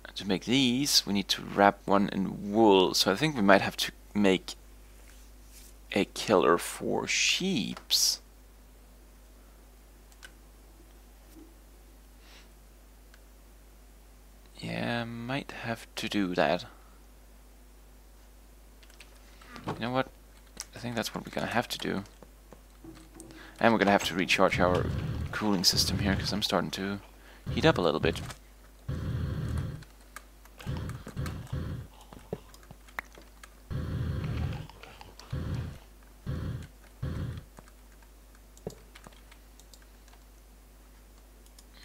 And to make these, we need to wrap one in wool. So I think we might have to make a killer for sheeps. Yeah, might have to do that. You know what? I think that's what we're gonna have to do. And we're gonna have to recharge our cooling system here, because I'm starting to heat up a little bit.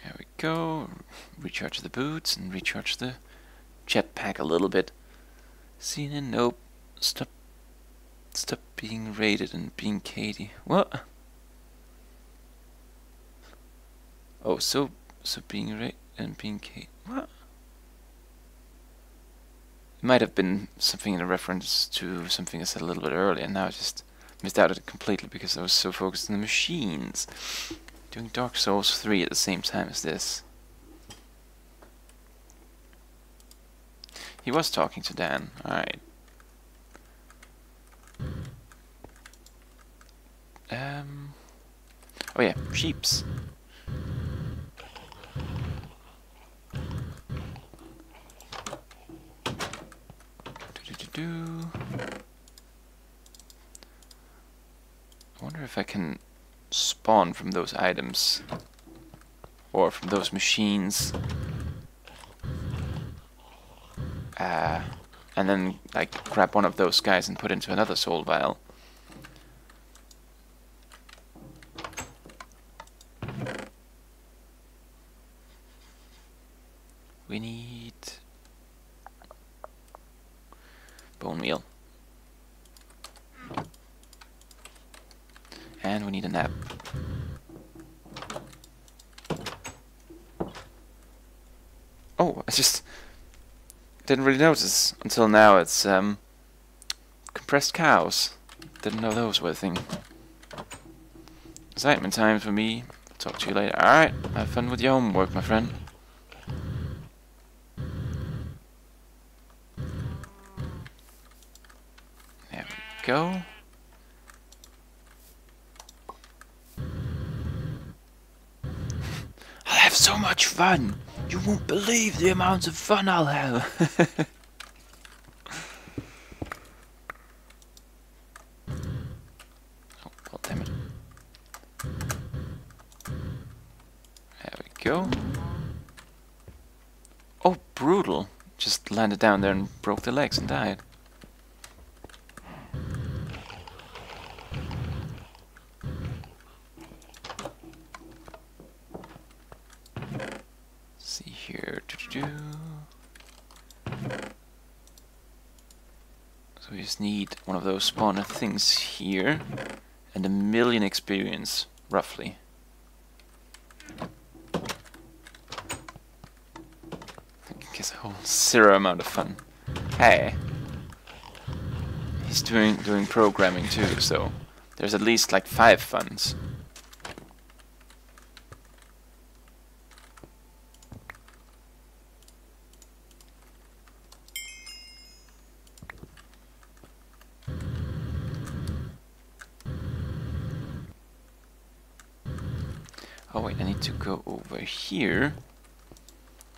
There we go. Recharge the boots and recharge the jetpack a little bit. Cena, nope. Stop being raided and being Katie. What? Oh, so being raided and being Katie. What? It might have been something in a reference to something I said a little bit earlier, and now I just missed out on it completely because I was so focused on the machines. Doing Dark Souls 3 at the same time as this. He was talking to Dan. Alright. Oh yeah, sheeps. I wonder if I can spawn from those items or from those machines, and then like grab one of those guys and put into another soul vial. We need bone meal. And we need a nap. Oh, I just didn't really notice until now. It's compressed cows. Didn't know those were a thing. Excitement time for me. Talk to you later. Alright, have fun with your homework, my friend. There we go. I'll have so much fun! You won't believe the amount of fun I'll have! Oh, well, damn it. There we go. Oh, brutal! Just landed down there and broke their legs and died. See here. So we just need one of those spawner things here and 1,000,000 experience, roughly. I guess a whole 0 amount of fun. Hey, he's doing programming too, so there's at least like 5 funs. Oh wait, I need to go over here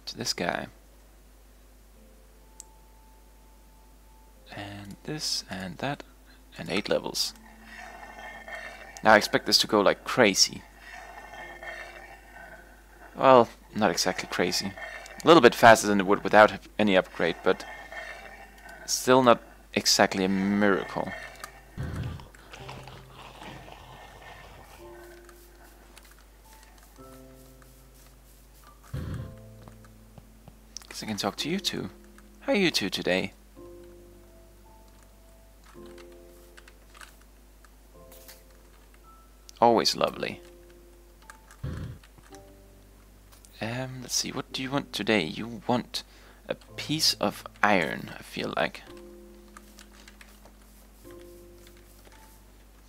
to this guy. And this, and that, and 8 levels. Now I expect this to go like crazy. Well, not exactly crazy. A little bit faster than it would without any upgrade, but still not exactly a miracle. guess I can talk to you two. How are you two today? Always lovely. Let's see, what do you want today? You want a piece of iron, I feel like.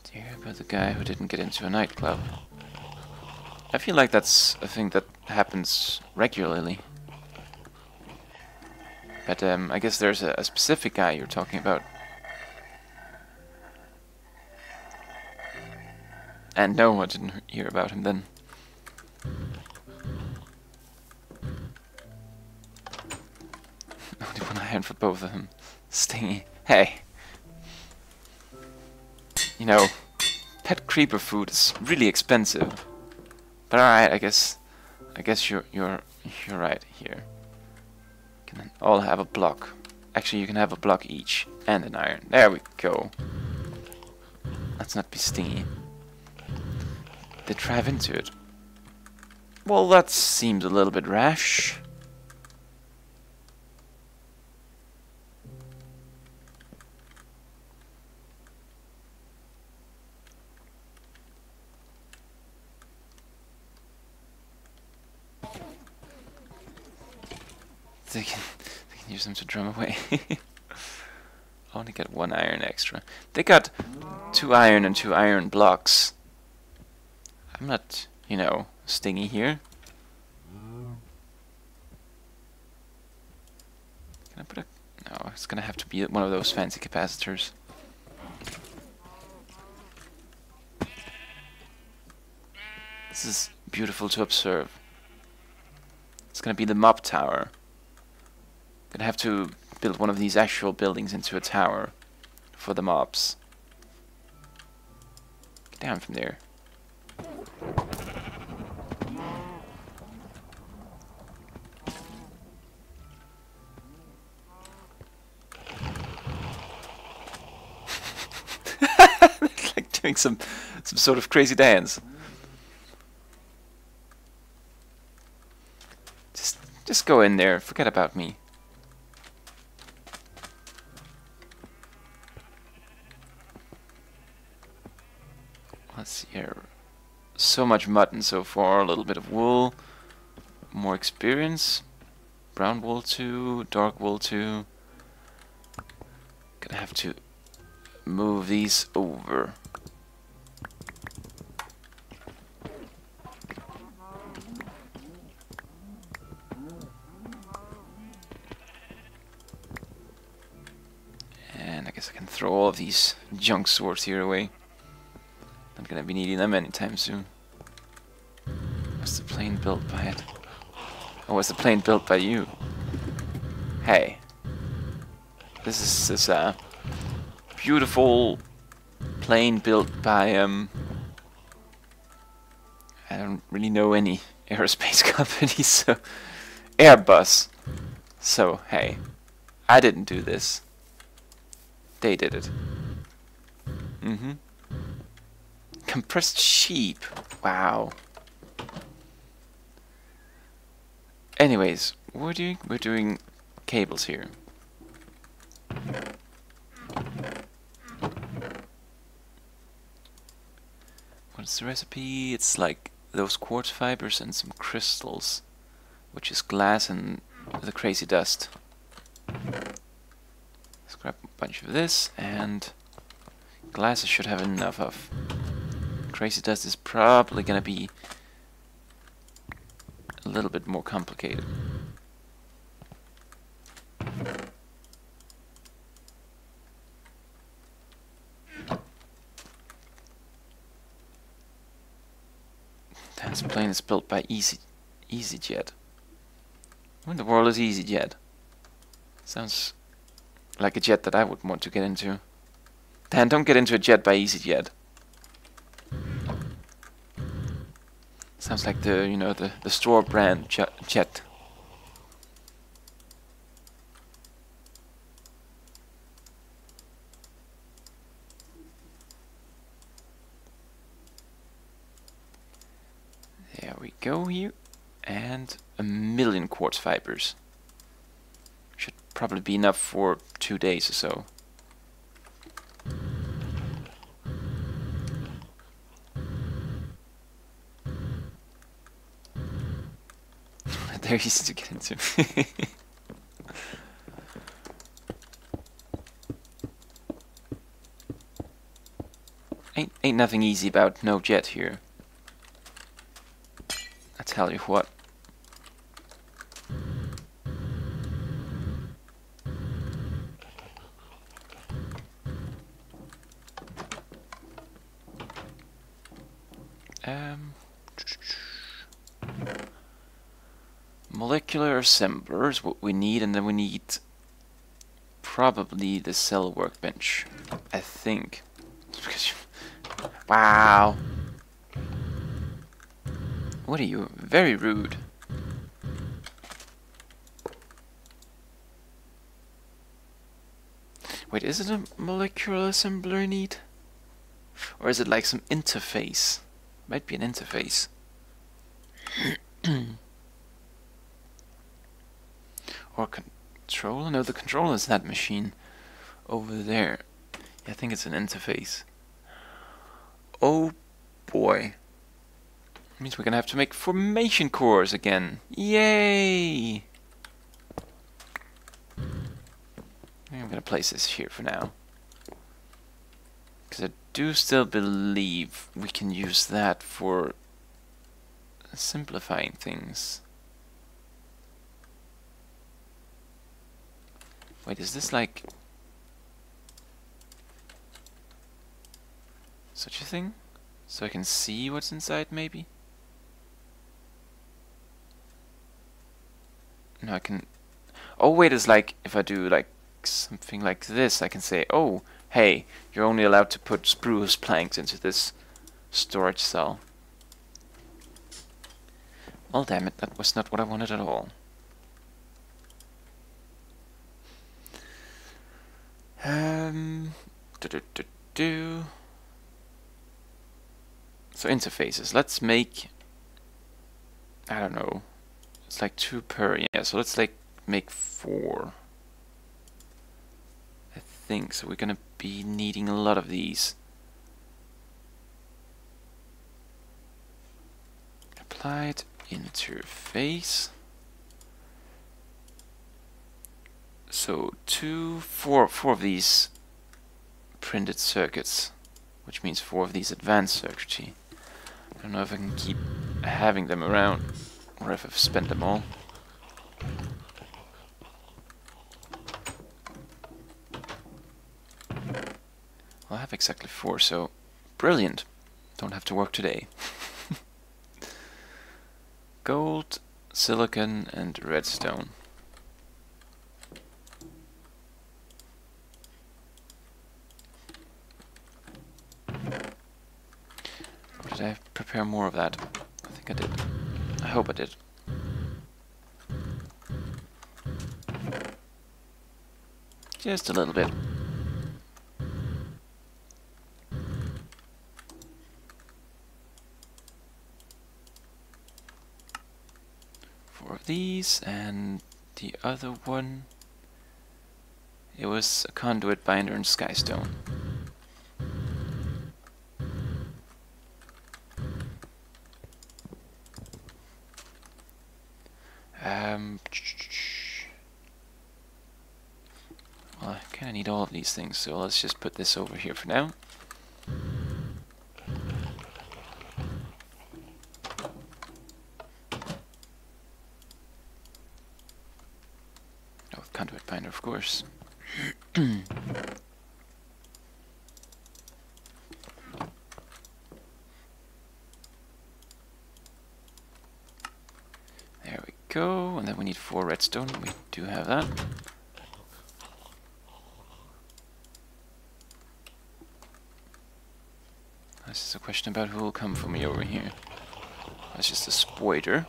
Do you hear about the guy who didn't get into a nightclub? I feel like that's a thing that happens regularly. But I guess there's a specific guy you're talking about. And no, I didn't hear about him then. Only one iron for both of them. Stingy. Hey. You know, pet creeper food is really expensive. But alright, I guess you're right here. Can all have a block. Actually, you can have a block each and an iron. There we go. Let's not be stingy. They drive into it. Well, that seems a little bit rash. They can use them to drum away. I only get 1 iron extra. They got 2 iron and 2 iron blocks. I'm not, you know, stingy here. Can I put a... No, it's gonna have to be one of those fancy capacitors. This is beautiful to observe. It's gonna be the mob tower. Gonna have to build one of these actual buildings into a tower for the mobs. Get down from there. It's like doing some sort of crazy dance. Just go in there. Forget about me. Let's see here. So much mutton so far. A little bit of wool. More experience. Brown wool 2. Dark wool 2. Gonna have to move these over. And I guess I can throw all of these junk swords here away. Not gonna be needing them anytime soon. Was the plane built by it? Or was the plane built by you? Hey. This is this beautiful plane built by I don't really know any aerospace companies, so Airbus. So hey, I didn't do this. They did it. Compressed sheep. Wow. Anyways, what we're doing cables here. What's the recipe? It's like those quartz fibers and some crystals, which is glass and the crazy dust. Let's grab a bunch of this, and glass I should have enough of. Crazy dust is probably gonna be a little bit more complicated. This plane is built by EasyJet. Who in the world is EasyJet? Sounds like a jet that I would want to get into. Dan, don't get into a jet by EasyJet. Sounds like the, you know, the store brand jet. There we go here. And 1,000,000 quartz fibers. probably be enough for 2 days or so. They're easy to get into. Ain't nothing easy about no jet here. I tell you what. Molecular assembler is what we need, and then we need probably the cell workbench, I think. Wow. What are you? Very rude. Wait, is it a molecular assembler I need? Or is it like some interface? Might be an interface. Or controller? No, the controller is that machine over there. Yeah, I think it's an interface. Oh boy. Means we're gonna have to make formation cores again. Yay! I'm gonna place this here for now. Because I do still believe we can use that for simplifying things. Wait, is this like such a thing? So I can see what's inside, maybe? No, I can... Oh wait, it's like, if I do like something like this, I can say, oh, hey, you're only allowed to put spruce planks into this storage cell. Well, damn it, that was not what I wanted at all. So interfaces, let's make, I don't know, it's like 2 per, yeah, so let's like make 4. I think, so we're gonna be needing a lot of these. Applied interface. So 4 of these printed circuits, which means 4 of these advanced circuitry. I don't know if I can keep having them around, or if I've spent them all. Well, I have exactly 4, so brilliant. Don't have to work today. Gold, silicon, and redstone. Or did I prepare more of that? I think I did. I hope I did. Just a little bit. Of these, and the other one, it was a conduit binder and skystone. Well, I kind of need all of these things, so let's just put this over here for now. Oh, conduit binder, of course. There we go, and then we need 4 redstone. We do have that. This is a question about who will come for me over here. That's just a spoiler.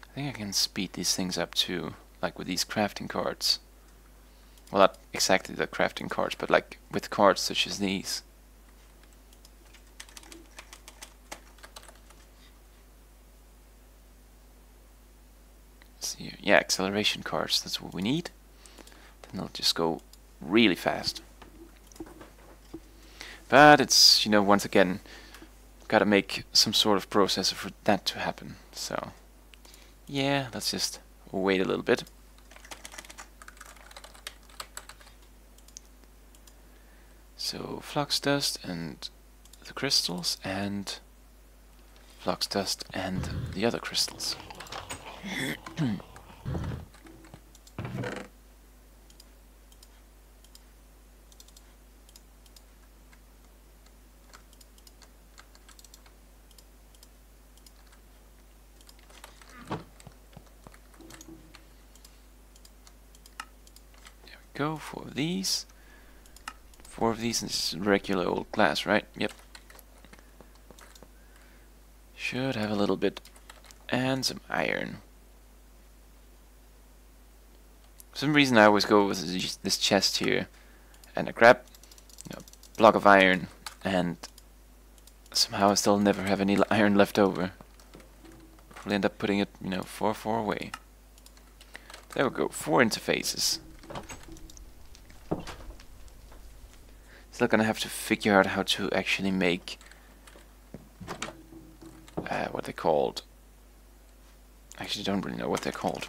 I think I can speed these things up too, like with these crafting cards. Well, not exactly the crafting cards, but like with cards such as these. see here. Yeah, acceleration cards, that's what we need. Then they'll just go really fast. But it's, you know, once again, gotta make some sort of processor for that to happen. So, yeah, let's just wait a little bit. So, flux dust and the crystals, and flux dust and the other crystals. Go for these. 4 of these, and this is regular old glass, right? Yep. Should have a little bit. And some iron. For some reason I always go with this chest here. And I grab a block of iron, and somehow I still never have any iron left over. Probably end up putting it, far, far away. There we go, 4 interfaces. Still gonna have to figure out how to actually make what they're called. Actually, don't really know what they're called.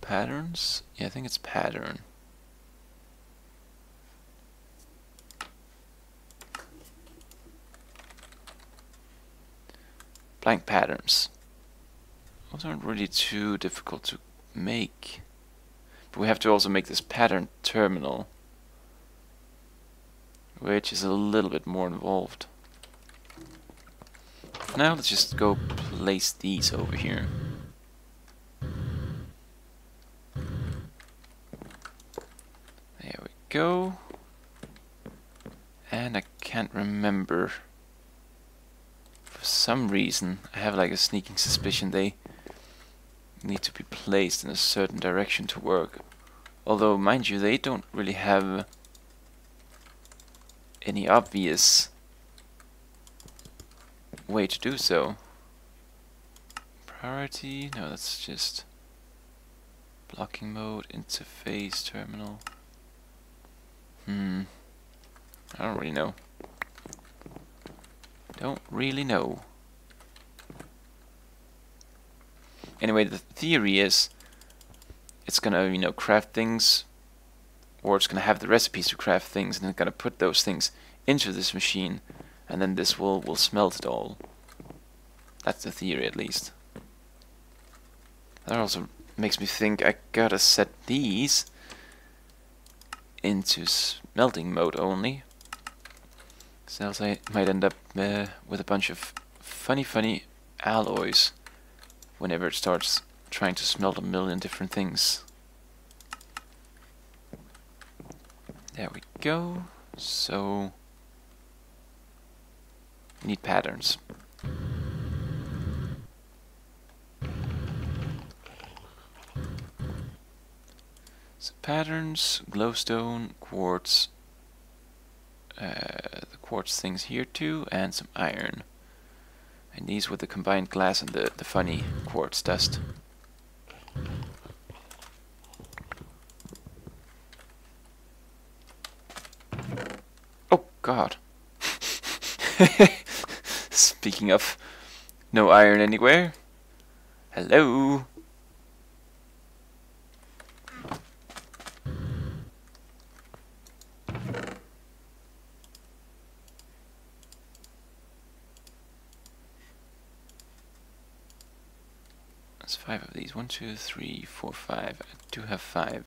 Patterns? Yeah, I think it's pattern. Blank patterns. Those aren't really too difficult to make. But we have to also make this pattern terminal, which is a little bit more involved. Now let's just go place these over here. There we go. And I can't remember. For some reason, I have like a sneaking suspicion they need to be placed in a certain direction to work. Although, mind you, they don't really have any obvious way to do so. Priority? No, that's just blocking mode, interface, terminal. I don't really know. Don't really know. Anyway, the theory is it's gonna, craft things, or it's gonna have the recipes to craft things, and then gonna put those things into this machine, and then this will smelt it all. That's the theory, at least. That also makes me think I gotta set these into smelting mode only. So else I might end up with a bunch of funny alloys whenever it starts trying to smelt a million different things. There we go. So we need patterns. So patterns, glowstone, quartz, the quartz things here too, and some iron. And these with the combined glass and the funny quartz dust. Oh god. Speaking of no iron anywhere. Hello. That's 5 of these. 1, 2, 3, 4, 5. I do have 5.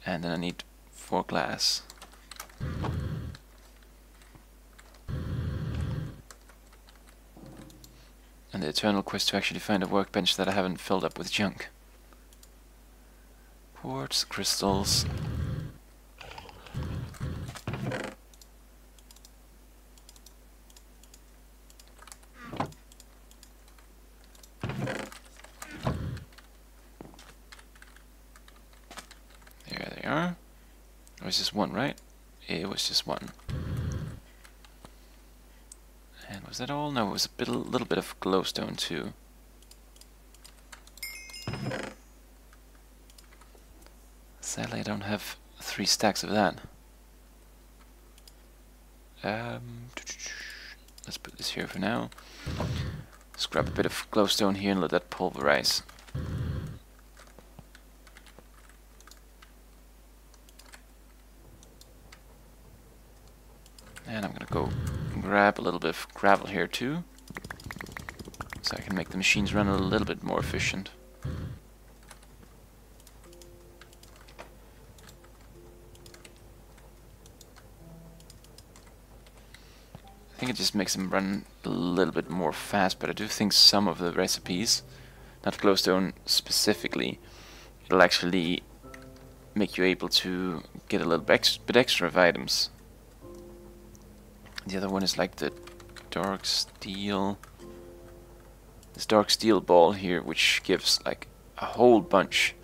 And then I need 4 glass. And the eternal quest to actually find a workbench that I haven't filled up with junk. Quartz, crystals. There they are. It was just one, right? It was just one. And Was that all? No, it was a little bit of glowstone too. Sadly, I don't have 3 stacks of that. Let's put this here for now. Let's grab a bit of glowstone here and let that pulverize. And I'm gonna go grab a little bit of gravel here too, so I can make the machines run a little bit more efficient. I think it just makes them run a little bit more fast, but I do think some of the recipes, not glowstone specifically, it'll actually make you able to get a little bit extra of items. The other one is like the dark steel. This dark steel ball here, which gives like a whole bunch,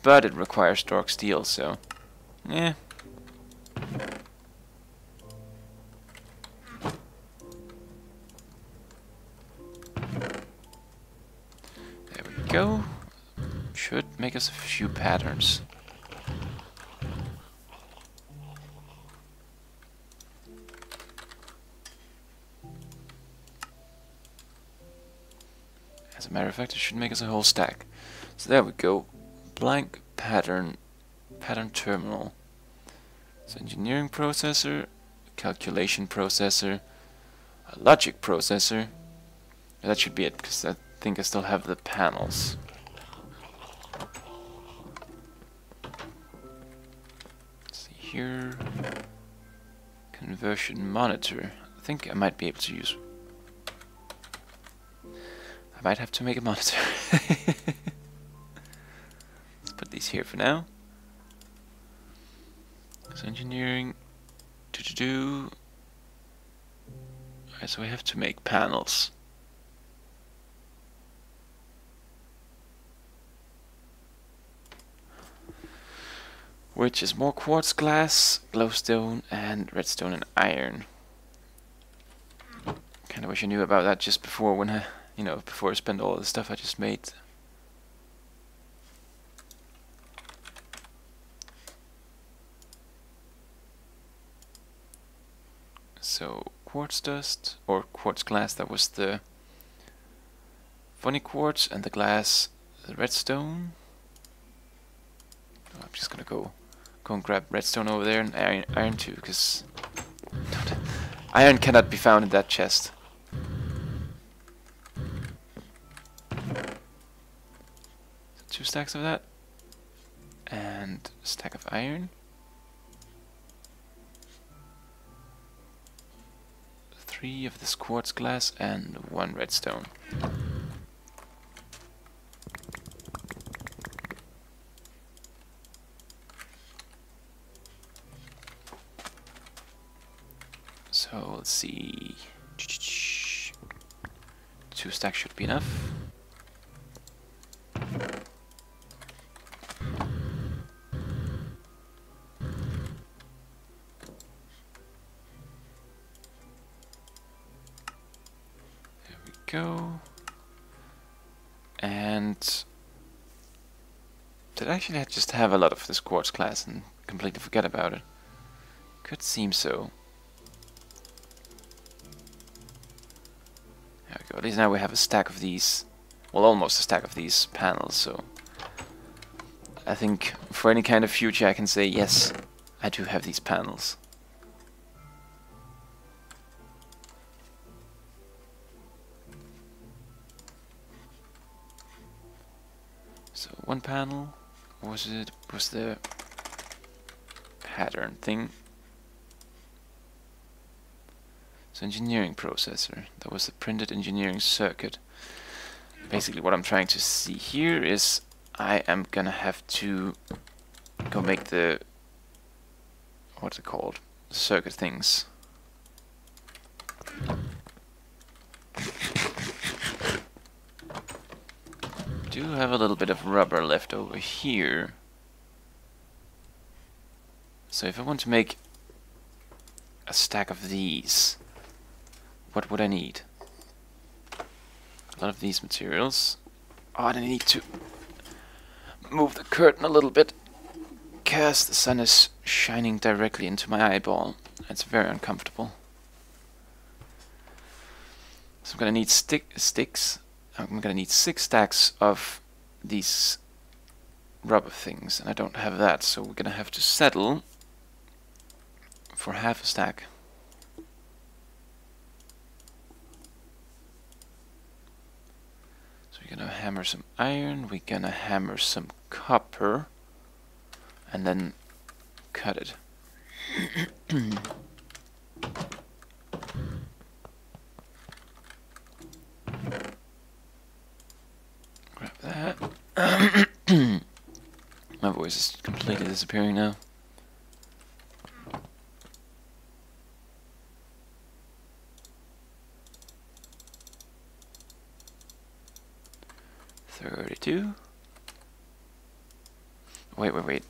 but it requires dark steel, so yeah. There we go. Should make us a few patterns. As a matter of fact, it should make us a whole stack. So there we go. Blank pattern terminal. So engineering processor, calculation processor, a logic processor. That should be it, because I think I still have the panels. Let's see here. Conversion monitor. I think I might be able to use. I might have to make a monitor. Let's put these here for now. So engineering, Alright, so we have to make panels. Which is more quartz glass, glowstone, and redstone and iron. Kinda wish I knew about that just before when I, before I spent all the stuff I just made. So quartz dust, or quartz glass, that was the funny quartz, and the glass, the redstone. I'm just gonna go and grab redstone over there, and iron too, because iron cannot be found in that chest. 2 stacks of that, and a stack of iron. 3 of this quartz glass, and 1 redstone. So let's see. 2 stacks should be enough. Go. And did I actually just have a lot of this quartz glass and completely forget about it? Could seem so. There we go. At least now we have a stack of these, well, almost a stack of these panels, so I think for any kind of future I can say yes, I do have these panels. So 1 panel was the pattern thing. So engineering processor, that was the printed engineering circuit. Basically what I'm trying to see here is I am gonna have to go make the, what's it called, the circuit things. Do have a little bit of rubber left over here. So if I want to make a stack of these, what would I need? A lot of these materials. Oh, and I need to move the curtain a little bit because the sun is shining directly into my eyeball. It's very uncomfortable. So I'm gonna need sticks. I'm gonna need 6 stacks of these rubber things, and I don't have that, so we're gonna have to settle for half a stack. So we're gonna hammer some iron, we're gonna hammer some copper, and then cut it. Grab that. My voice is completely disappearing now. Wait.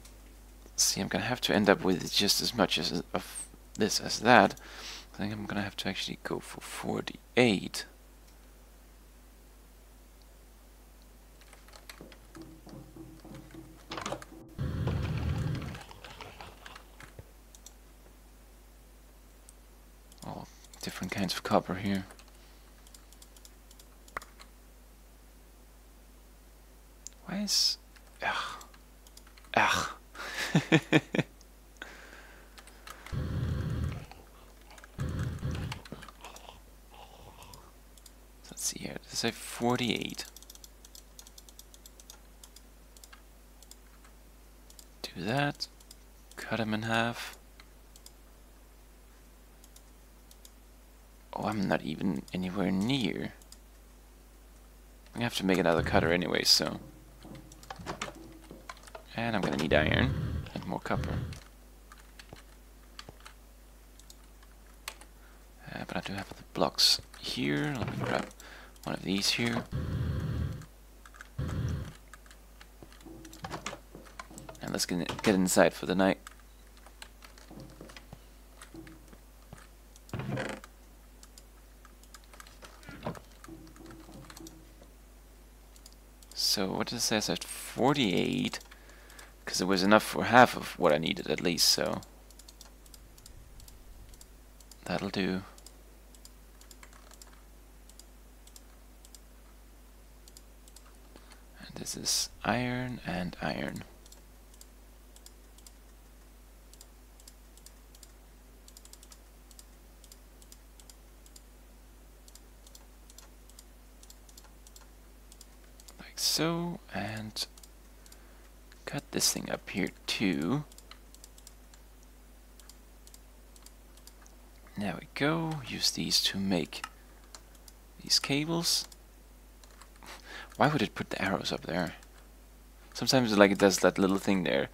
See, I'm gonna have to end up with just as much as of this as that. I think I'm gonna have to actually go for 48. All different kinds of copper here. Why is... Ugh. Let's see here. Does it say 48? Do that. Cut him in half. Oh, I'm not even anywhere near. I have to make another cutter anyway, so... And I'm gonna need iron and more copper. But I do have the blocks here. Let me grab one of these here. And let's get inside for the night. So what does it say? It says 48. Because it was enough for half of what I needed at least, so that'll do. And this is iron and iron. Like so, and cut this thing up here too. There we go. Use these to make these cables. Why would it put the arrows up there? Sometimes like it does that little thing there.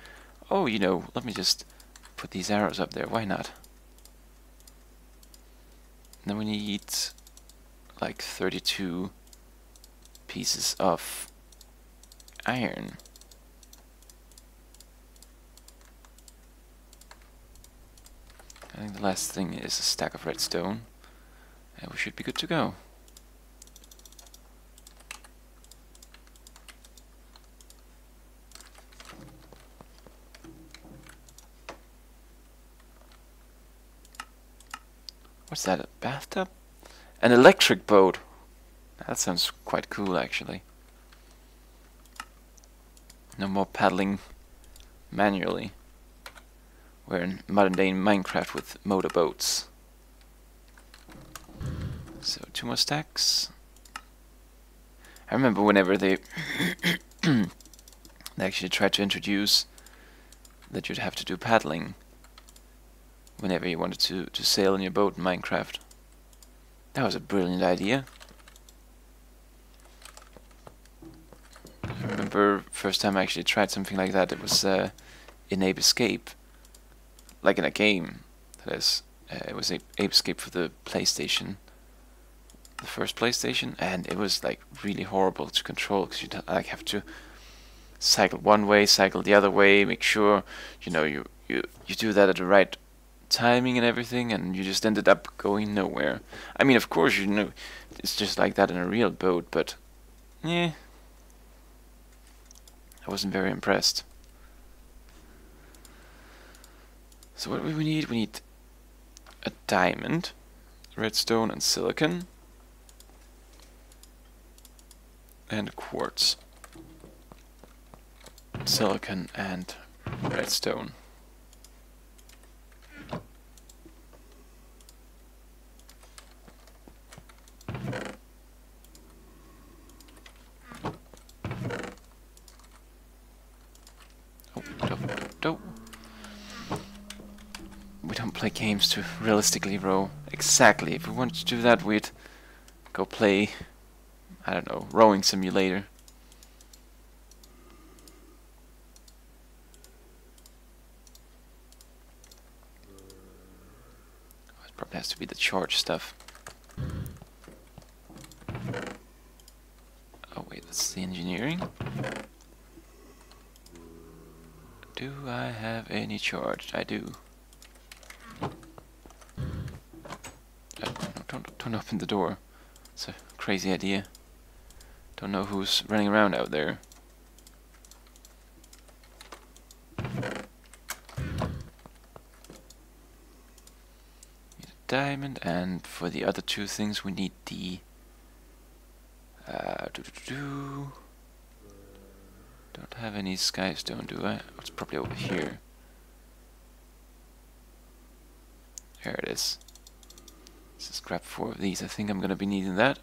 Oh, you know, let me just put these arrows up there. Why not? And then we need like 32 pieces of iron. I think the last thing is a stack of redstone, and we should be good to go. What's that, a bathtub? An electric boat! That sounds quite cool, actually. No more paddling manually. We're in modern day Minecraft with motorboats. So 2 more stacks. I remember whenever they they actually tried to introduce that you'd have to do paddling whenever you wanted to sail in your boat in Minecraft. That was a brilliant idea. I remember first time I actually tried something like that, it was in Ape Escape. Like in a game, that is. It was Ape Escape for the PlayStation. The first PlayStation, and it was like really horrible to control because you'd like have to cycle one way, cycle the other way, make sure you know you do that at the right timing and everything, and you just ended up going nowhere. I mean, of course, you know, it's just like that in a real boat, but yeah, I wasn't very impressed. So what do we need? We need a diamond, redstone and silicon, and quartz. Silicon and redstone. Oh, we don't play games to realistically row. Exactly. If we wanted to do that, we'd go play, I don't know, rowing simulator. It probably has to be the charge stuff. Oh wait, that's the engineering. Do I have any charge? I do. No, don't open the door. It's a crazy idea. Don't know who's running around out there. Need a diamond, and for the other two things we need the don't have any skystone, do I? Oh, it's probably over here. There it is. Let's just grab 4 of these. I think I'm gonna be needing that.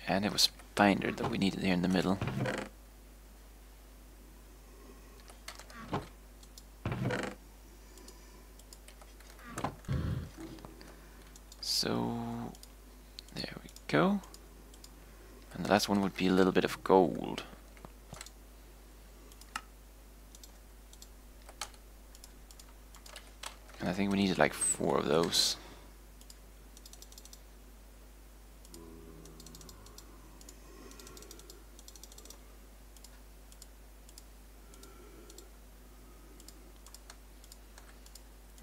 And it was binder that we needed here in the middle. So there we go. And the last one would be a little bit of gold. And I think we needed like 4 of those.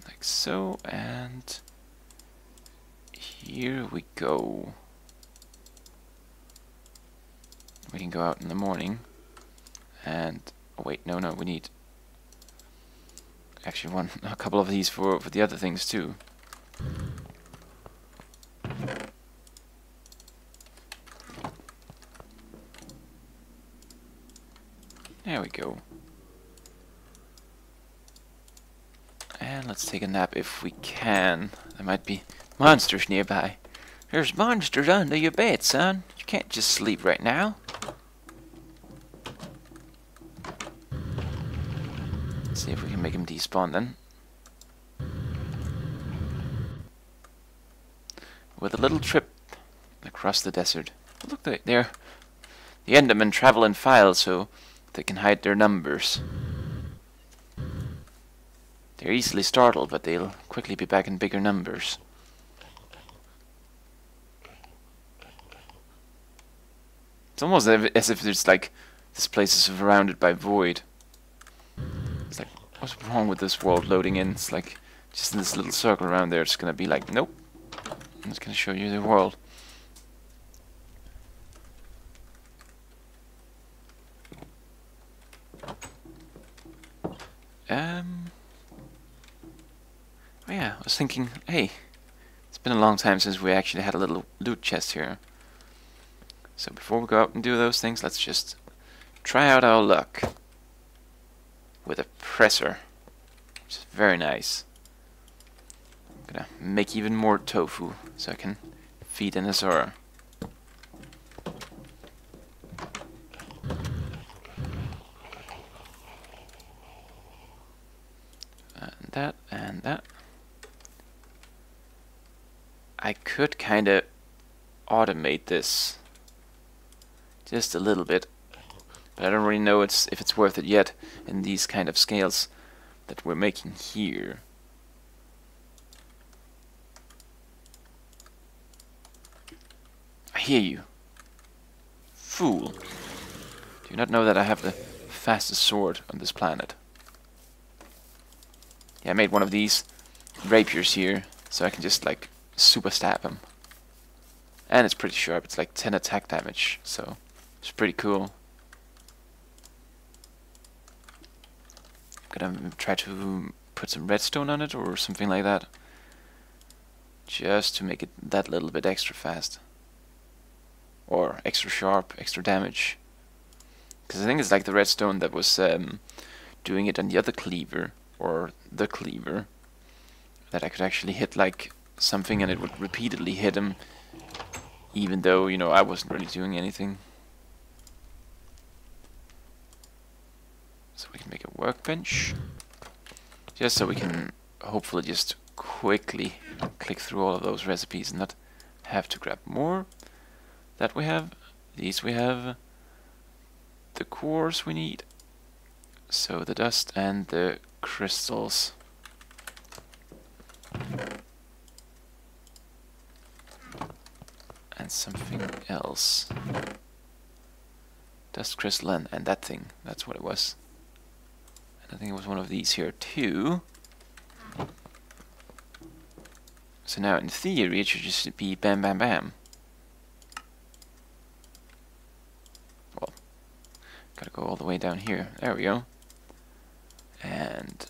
Like so, and here we go. We can go out in the morning and oh wait, no, we need actually a couple of these for the other things too. There we go. And let's take a nap if we can. There might be monsters nearby. There's monsters under your bed, son. You can't just sleep right now. Let's see if we can make him despawn then. With a little trip across the desert. Look, they're the Endermen travel in files so they can hide their numbers. They're easily startled, but they'll quickly be back in bigger numbers. It's almost as if there's like this place is surrounded by void. It's like, what's wrong with this world loading in? It's like just in this little circle around there. It's gonna be like, nope. I'm just gonna show you the world. Oh yeah, I was thinking, hey, it's been a long time since we actually had a little loot chest here. So before we go out and do those things, let's just try out our luck with a presser, which is very nice. I'm gonna make even more tofu so I can feed an Azora. And that, and that. I could kind of automate this just a little bit, but I don't really know if it's worth it yet in these kind of scales that we're making here. I hear you. Fool. Do you not know that I have the fastest sword on this planet. Yeah, I made one of these rapiers here, so I can just like super stab him. And it's pretty sharp, it's like 10 attack damage, so it's pretty cool. Gonna try to put some redstone on it or something like that, just to make it that little bit extra fast. Or extra sharp, extra damage. Because I think it's like the redstone that was doing it on the other cleaver, or the cleaver, that I could actually hit like something and it would repeatedly hit him, even though, you know, I wasn't really doing anything. So we can make a workbench, just so we can hopefully just quickly click through all of those recipes and not have to grab more. That we have, these we have, the cores we need, so the dust and the crystals. And something else. Dust crystal and that thing, that's what it was. And I think it was one of these here too. So now in theory it should just be bam bam bam. Well, gotta go all the way down here. There we go. And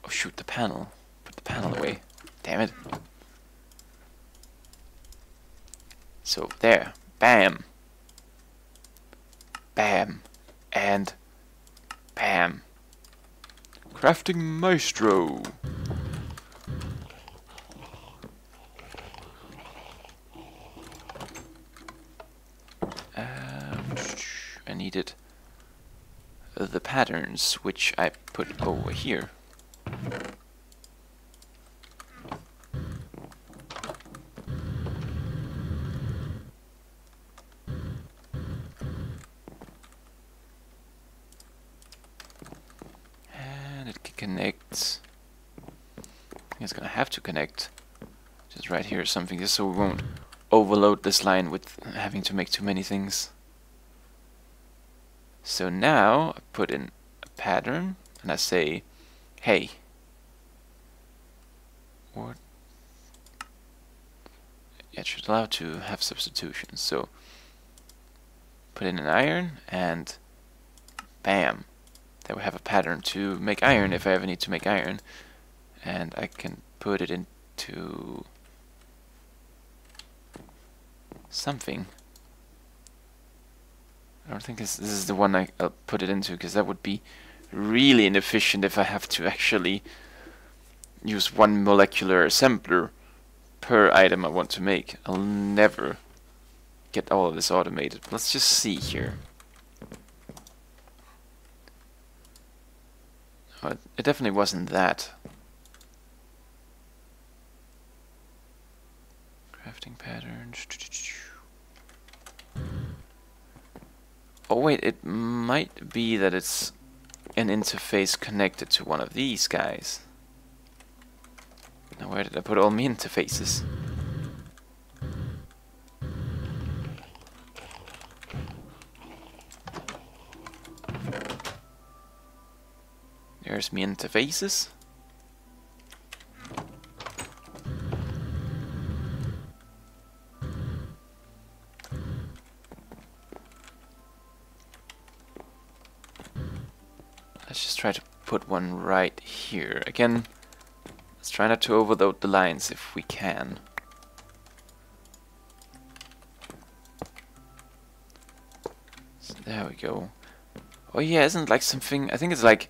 oh shoot, the panel. Put the panel away. Damn it. So there. Bam. Bam. And bam. Crafting Maestro. I needed the patterns, which I put over here. And it can connect. It's gonna have to connect just right here or something, just so we won't overload this line with having to make too many things. So now I put in a pattern and I say, hey, or it should allow to have substitutions. So put in an iron and bam, there we have a pattern to make iron if I ever need to make iron. And I can put it into something. I don't think this is the one I'll put it into, because that would be really inefficient if I have to actually use one molecular assembler per item I want to make. I'll never get all of this automated. Let's just see here. Oh, it definitely wasn't that. Crafting patterns. Oh wait, it might be that it's an interface connected to one of these guys. Now where did I put all my interfaces? There's my interfaces. Let's just try to put one right here. Again, let's try not to overload the lines if we can. So there we go. Oh yeah, isn't it like something, I think it's like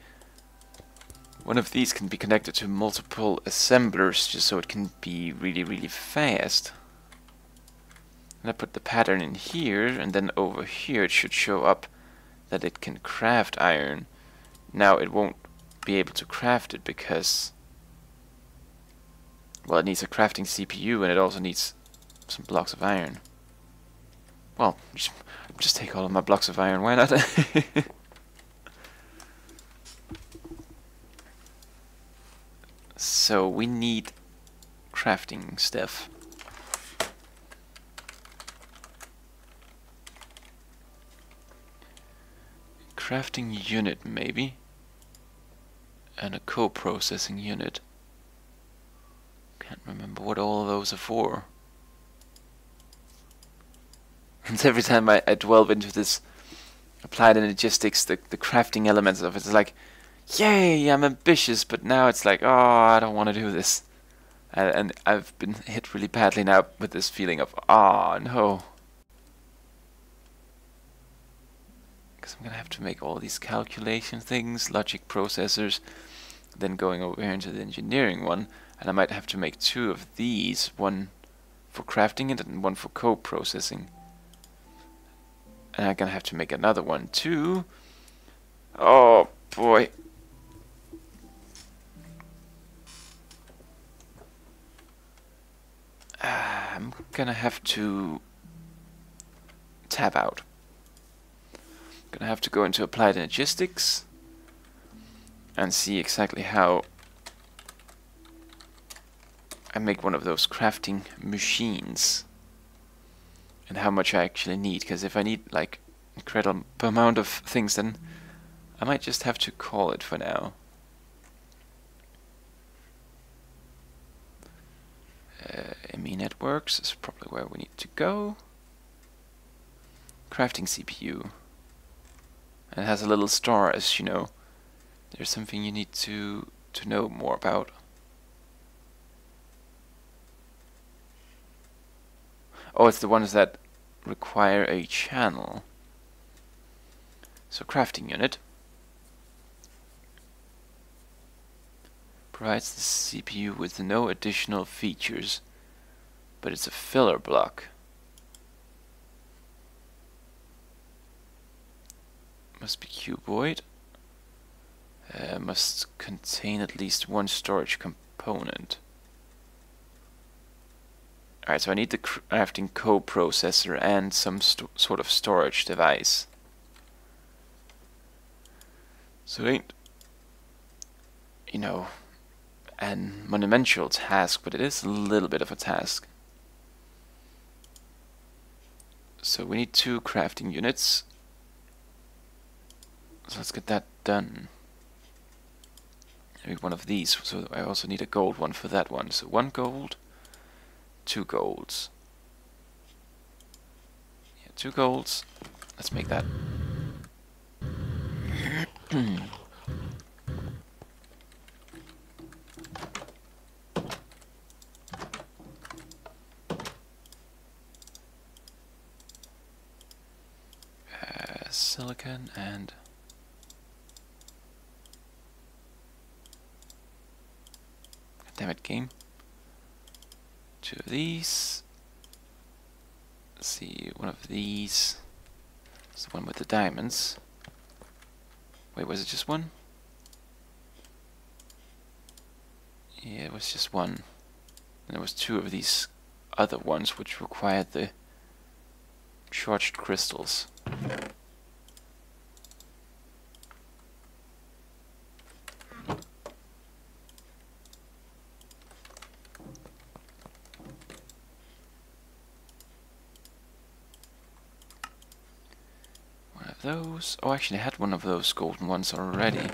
one of these can be connected to multiple assemblers just so it can be really fast. And I put the pattern in here, and then over here it should show up that it can craft iron. Now it won't be able to craft it because, well, it needs a crafting CPU and it also needs some blocks of iron. Well, just take all of my blocks of iron, why not? So we need crafting stuff. crafting unit maybe, and a co-processing unit. Can't remember what all of those are for. And every time I delve into this applied energistics, the crafting elements of it, it's like, yay, I'm ambitious, but now it's like, oh, I don't want to do this. And I've been hit really badly now with this feeling of, ah, no. Because I'm going to have to make all these calculation things, logic processors, then going over here into the engineering one, and I might have to make 2 of these, one for crafting it and one for co-processing. And I'm going to have to make another one too. Oh boy. I'm going to have to tab out. I'm going to have to go into applied energistics and see exactly how I make one of those crafting machines. And how much I actually need, because if I need like incredible amount of things, then I might just have to call it for now. ME networks is probably where we need to go. Crafting CPU. And it has a little star, as you know. There's something you need to know more about. Oh, it's the ones that require a channel. So crafting unit provides the CPU with no additional features, but it's a filler block. Must be cuboid. Must contain at least 1 storage component. Alright, so I need the crafting co-processor and some sort of storage device. So it ain't, you know, an monumental task, but it is a little bit of a task. So we need 2 crafting units. So let's get that done. Maybe one of these, so I also need a gold one for that one. So 1 gold. 2 golds. Yeah, 2 golds. Let's make that. Silicon and damn it, game. 2 of these. Let's see, one of these. It's the one with the diamonds. Wait, was it just one? Yeah, it was just one. And there was 2 of these other ones which required the charged crystals. Those. Oh, actually, I had one of those golden ones already. I'm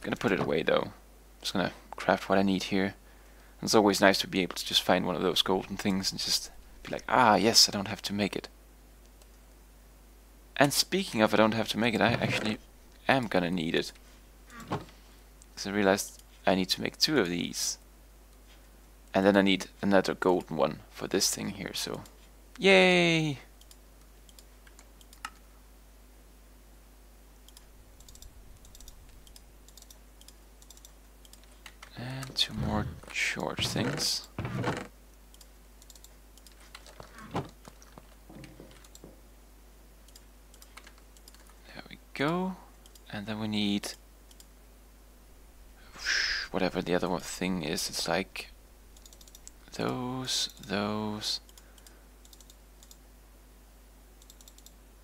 gonna put it away though. I'm just gonna craft what I need here. And it's always nice to be able to just find one of those golden things and just be like, ah, yes, I don't have to make it. And speaking of I don't have to make it, I actually am gonna need it. Because I realized I need to make 2 of these. And then I need another golden one for this thing here, so yay! And 2 more charge things. There we go. And then we need whatever the other thing is. It's like those.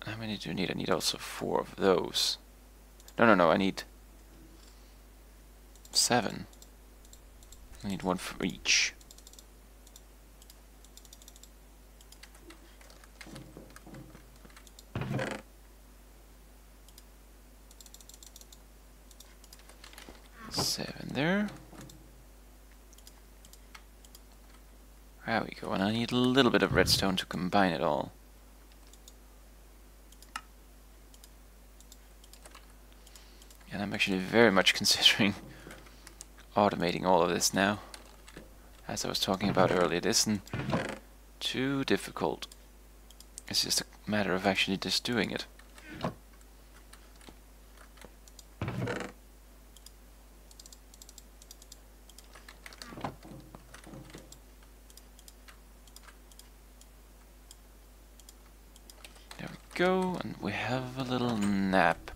How many do I need? I need also 4 of those. No, I need 7. I need 1 for each. 7 there. There we go, and I need a little bit of redstone to combine it all. And I'm actually very much considering automating all of this now. As I was talking about earlier, it isn't too difficult. It's just a matter of actually just doing it. There we go, and we have a little nap.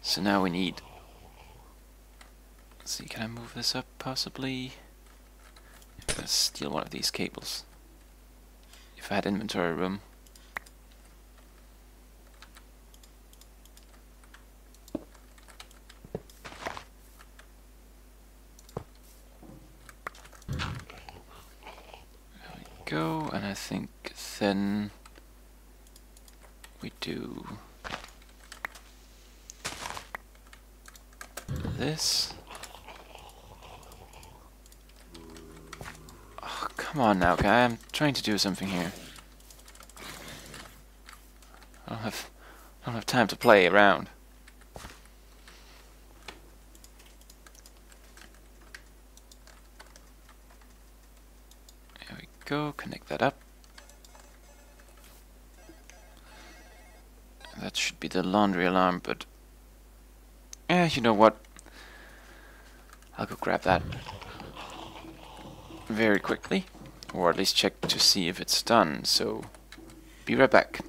So now we need... Let's see, can I move this up possibly? I'm gonna steal one of these cables. If I had inventory room. There we go, and I think then we do this. Oh, come on now, guy. I'm trying to do something here. I don't have time to play around. There we go. Connect that up. That should be the laundry alarm, but you know what? I'll go grab that very quickly, or at least check to see if it's done. So, be right back.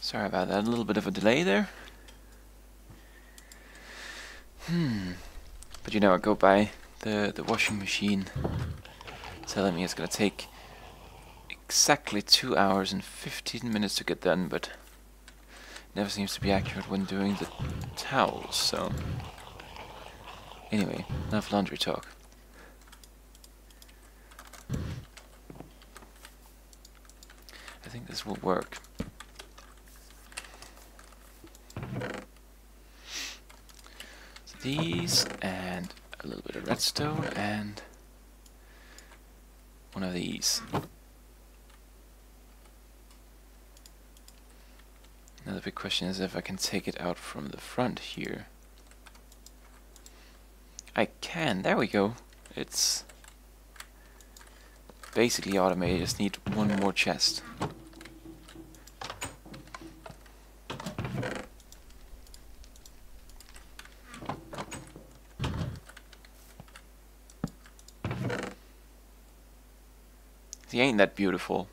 Sorry about that, a little bit of a delay there. But you know, I go by the washing machine telling me it's gonna take exactly 2 hours and 15 minutes to get done, but never seems to be accurate when doing the towels, so... Anyway, enough laundry talk. I think this will work. So these, and a little bit of redstone, and one of these. Now the big question is if I can take it out from the front here. I can, there we go. It's basically automated, just need one more chest. See, ain't that beautiful?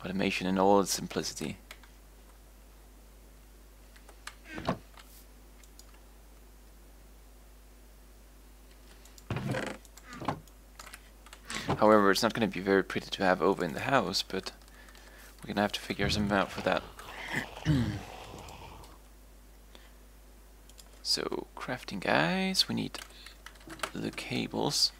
Automation in all its simplicity. However, it's not going to be very pretty to have over in the house, but we're going to have to figure something out for that. So, crafting guys, we need the cables.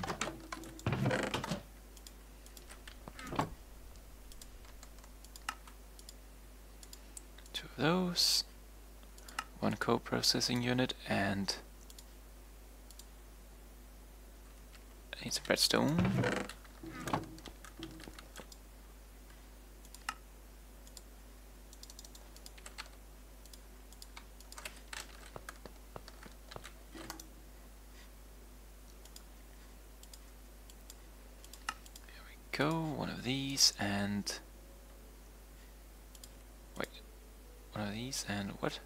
Two of those. One co-processing unit, and I need some redstone. One of these and wait, one of these and what?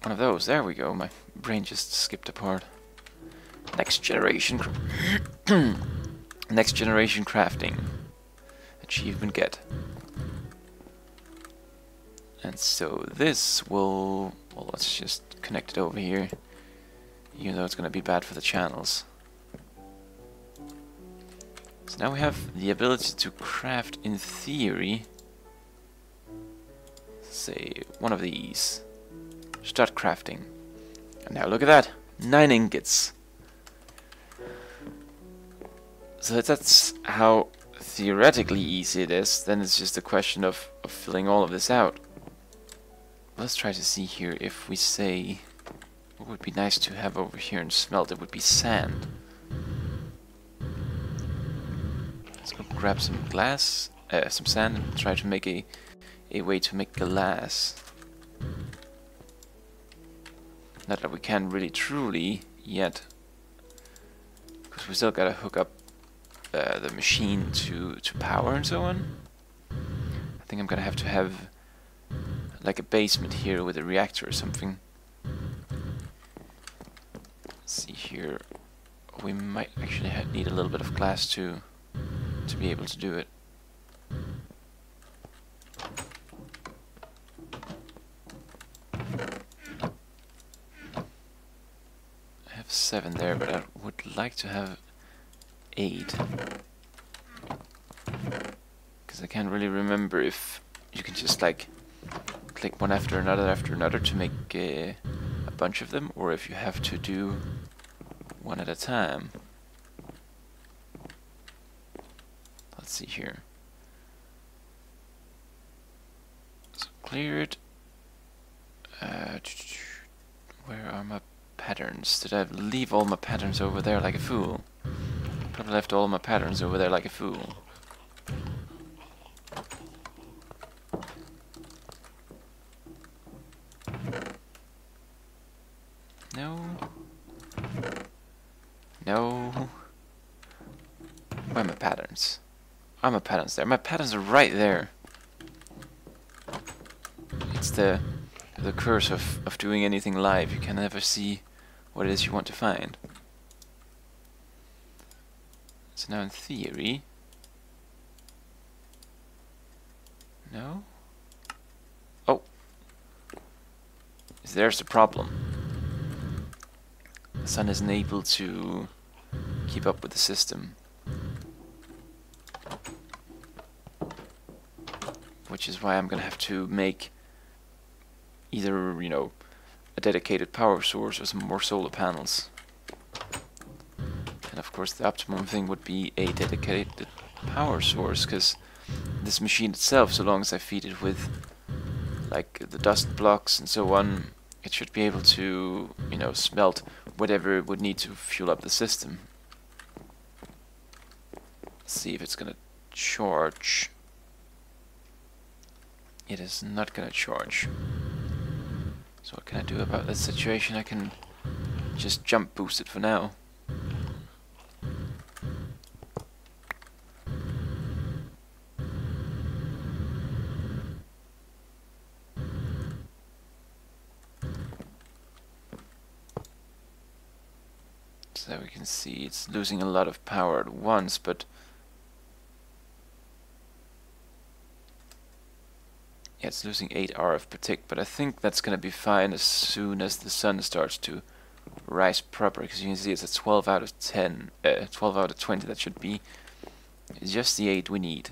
One of those. There we go. My brain just skipped a part. Next generation, next generation crafting achievement get. And so this will, well, let's just connect it over here, even though it's going to be bad for the channels. So now we have the ability to craft, in theory, say, one of these. Start crafting. And now look at that! 9 ingots! So that's how theoretically easy it is. Then it's just a question of filling all of this out. Let's try to see here if we say... What would be nice to have over here and smelt? It would be sand. Let's go grab some glass, some sand, and try to make a way to make glass. Not that we can really truly yet, because we still gotta hook up the machine to power and so on. I think I'm gonna have to have like a basement here with a reactor or something. Let's see here. We might actually need a little bit of glass too, to be able to do it. I have 7 there, but I would like to have 8. Because I can't really remember if you can just like click one after another to make a bunch of them, or if you have to do one at a time. Let's see here. So cleared. Where are my patterns? Did I leave all my patterns over there like a fool? Probably left all my patterns over there like a fool. No. No. Where are my patterns? Are my patterns there? My patterns are right there. It's the curse of doing anything live. You can never see what it is you want to find. So now in theory, No? Oh! There's the problem. The sun isn't able to keep up with the system. Which is why I'm gonna have to make either, you know, a dedicated power source or some more solar panels. And of course the optimum thing would be a dedicated power source, because this machine itself, so long as I feed it with like the dust blocks and so on, it should be able to, you know, smelt whatever it would need to fuel up the system. Let's see if it's gonna charge. It is not gonna charge. So what can I do about this situation? I can just jump boost it for now. So we can see it's losing a lot of power at once, but yeah, it's losing 8 RF per tick, but I think that's gonna be fine as soon as the sun starts to rise proper, because you can see it's at 12 out of 10, 12 out of 20. That should be just the 8 we need.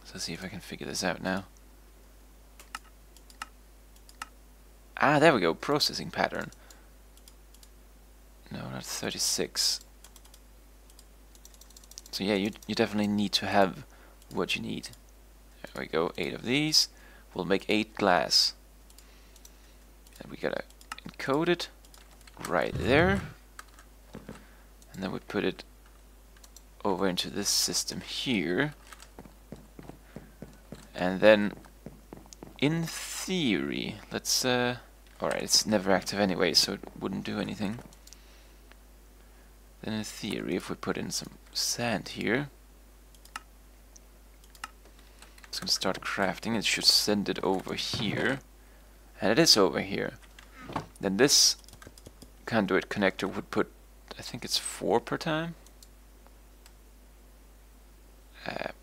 So let's see if I can figure this out now. Ah, there we go, processing pattern. No, not 36. So yeah, you definitely need to have what you need. There we go, 8 of these. We'll make 8 glass. And we gotta encode it right there. And then we put it over into this system here. And then, in theory, let's... alright, it's never active anyway, so it wouldn't do anything. Then in theory, if we put in some sand here, it's going to start crafting. It should send it over here. And it is over here. Then this conduit connector would put, I think it's 4 per time.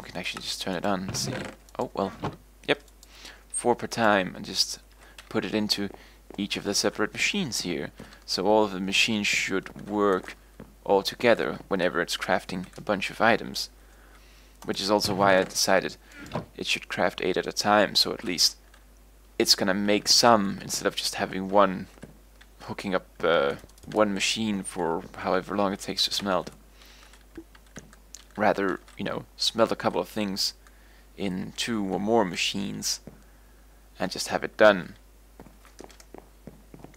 We can actually just turn it on and see. Oh, well, yep. 4 per time, and just put it into each of the separate machines here. So all of the machines should work all together whenever it's crafting a bunch of items. Which is also why I decided it should craft 8 at a time, so at least it's gonna make some, instead of just having one hooking up one machine for however long it takes to smelt. Rather, you know, smelt a couple of things in 2 or more machines and just have it done.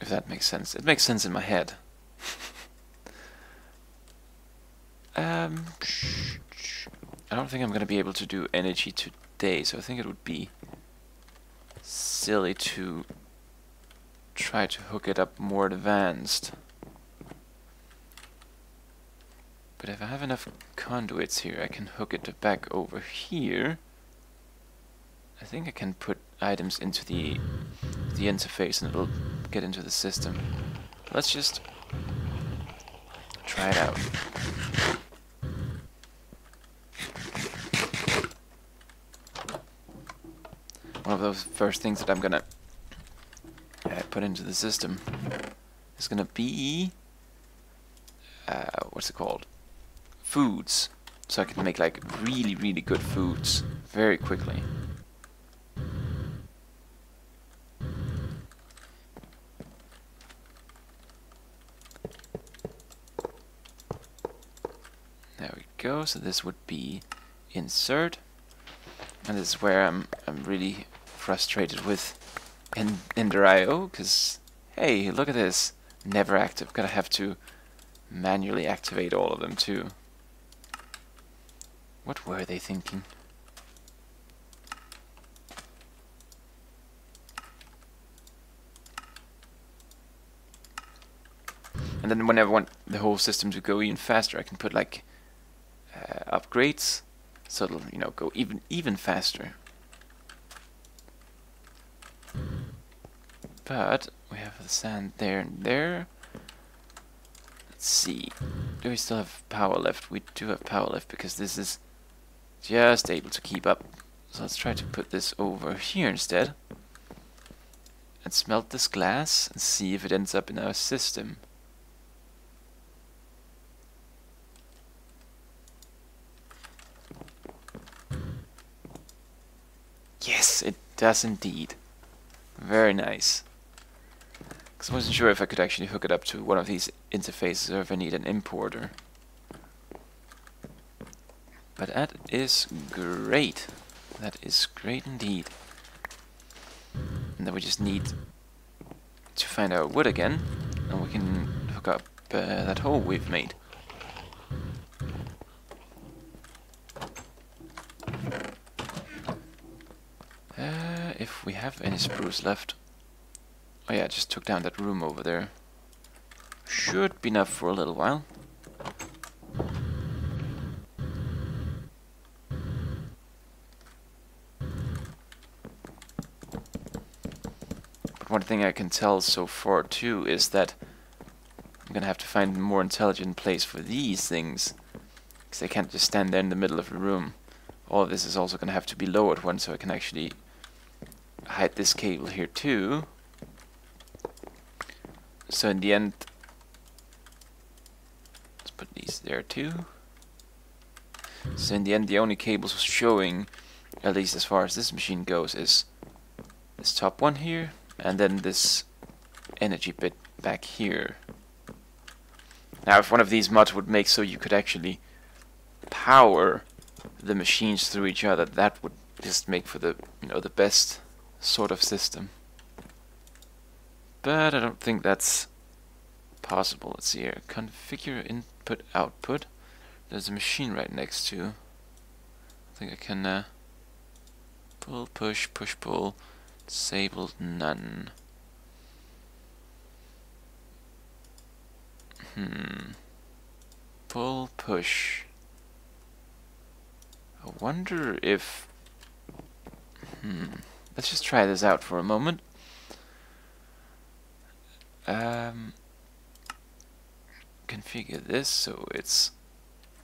If that makes sense. It makes sense in my head. I don't think I'm gonna be able to do energy today, so I think it would be silly to try to hook it up more advanced. But if I have enough conduits here, I can hook it back over here. I think I can put items into the interface and it'll get into the system. Let's just try it out. One of those first things that I'm gonna put into the system is gonna be what's it called? Foods. So I can make like really, really good foods very quickly. There we go. So this would be insert, and this is where I'm really frustrated with Ender.io, because hey, look at this, never active. Gonna have to manually activate all of them too. What were they thinking? And then whenever I want the whole system to go even faster, I can put like upgrades, so it'll, you know, go even faster. But we have the sand there and there. Let's see. Do we still have power left? We do have power left, because this is just able to keep up So let's try to put this over here instead. And smelt this glass and see if it ends up in our system. Yes, it does indeed. Very nice. Because I wasn't sure if I could actually hook it up to one of these interfaces or if I need an importer. But that is great. That is great indeed. And then we just need to find our wood again, and we can hook up that hole we've made. If we have any spruce left. Oh yeah, I just took down that room over there. Should be enough for a little while. But one thing I can tell so far too is that I'm gonna have to find a more intelligent place for these things, because they can't just stand there in the middle of the room. All of this is also gonna have to be lowered one, so I can actually hide this cable here too. So in the end, let's put these there too. So in the end, the only cables showing, at least as far as this machine goes, is this top one here, and then this energy bit back here. Now, if one of these mods would make so you could actually power the machines through each other, that would just make for the, you know, the best sort of system. But I don't think that's possible. Let's see here. Configure input output. There's a machine right next to. I think I can pull, push, push, pull. Disabled, none. Pull, push. I wonder if... Let's just try this out for a moment. Configure this so it's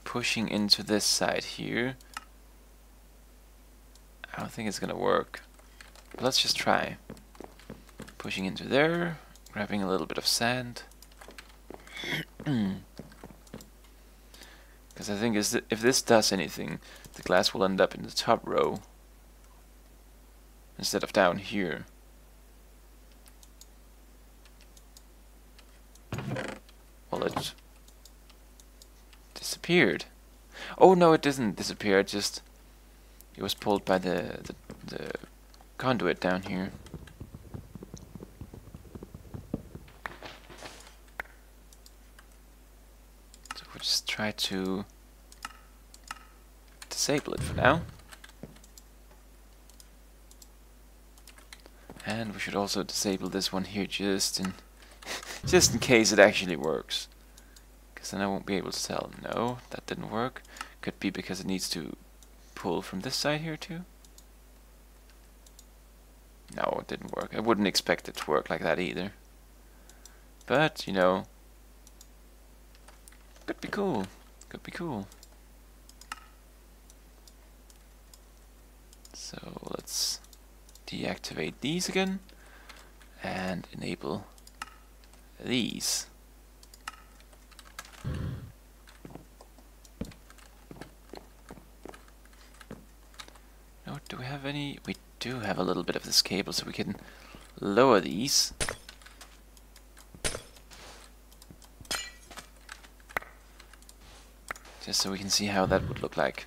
pushing into this side here. I don't think it's gonna work. But let's just try. Pushing into there, grabbing a little bit of sand. Because I think if this does anything, the glass will end up in the top row instead of down here. Well, it disappeared. Oh no, it didn't disappear. It was pulled by the conduit down here. So we'll just try to disable it for now. And we should also disable this one here just in just in case it actually works. Because then I won't be able to tell. No, that didn't work. Could be because it needs to pull from this side here too. No, it didn't work. I wouldn't expect it to work like that either. But, you know, could be cool. Could be cool. So let's deactivate these again and enable these. Now, do we have any? We do have a little bit of this cable, so we can lower these. Just so we can see how that would look like.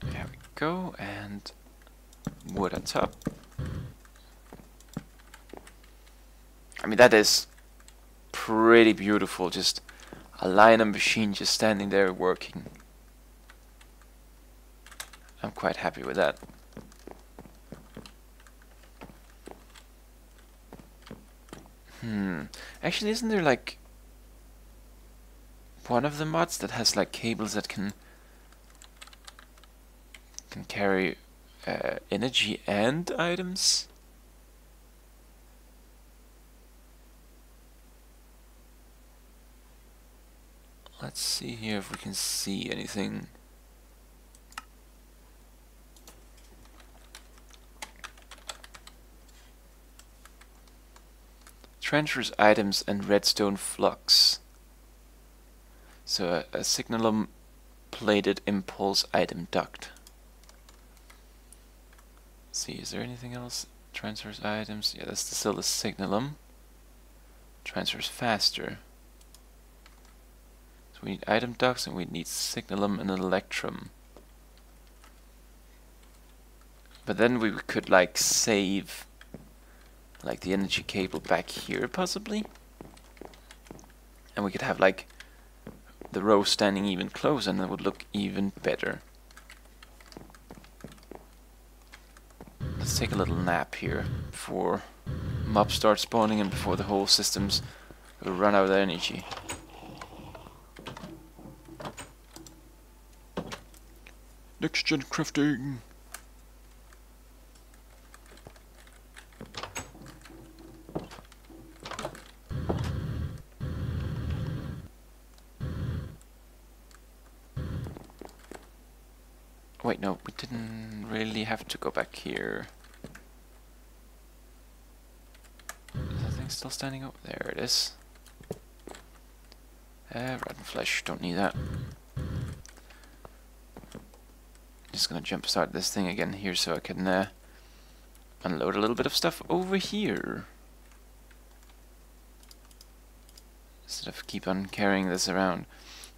There we go, and wood on top. I mean, that is pretty beautiful, just a line of machine just standing there working. I'm quite happy with that. Actually, isn't there like one of the mods that has like cables that can carry energy and items. Let's see here if we can see anything. Transfers items and redstone flux. So a signalum plated impulse item duct. Let's see, is there anything else? Transfers items. Yeah, that's still the signalum. Transfers faster. So we need item ducts and we need signalum and electrum. But then we could like save like the energy cable back here possibly, and we could have like the row standing even closer and it would look even better. Let's take a little nap here before mobs start spawning and before the whole systems will run out of energy. Next gen crafting. Wait, no, we didn't really have to go back here. Is that thing still standing up? There it is. Rotten flesh, don't need that. Just gonna jump start this thing again here so I can unload a little bit of stuff over here. Instead of keep on carrying this around.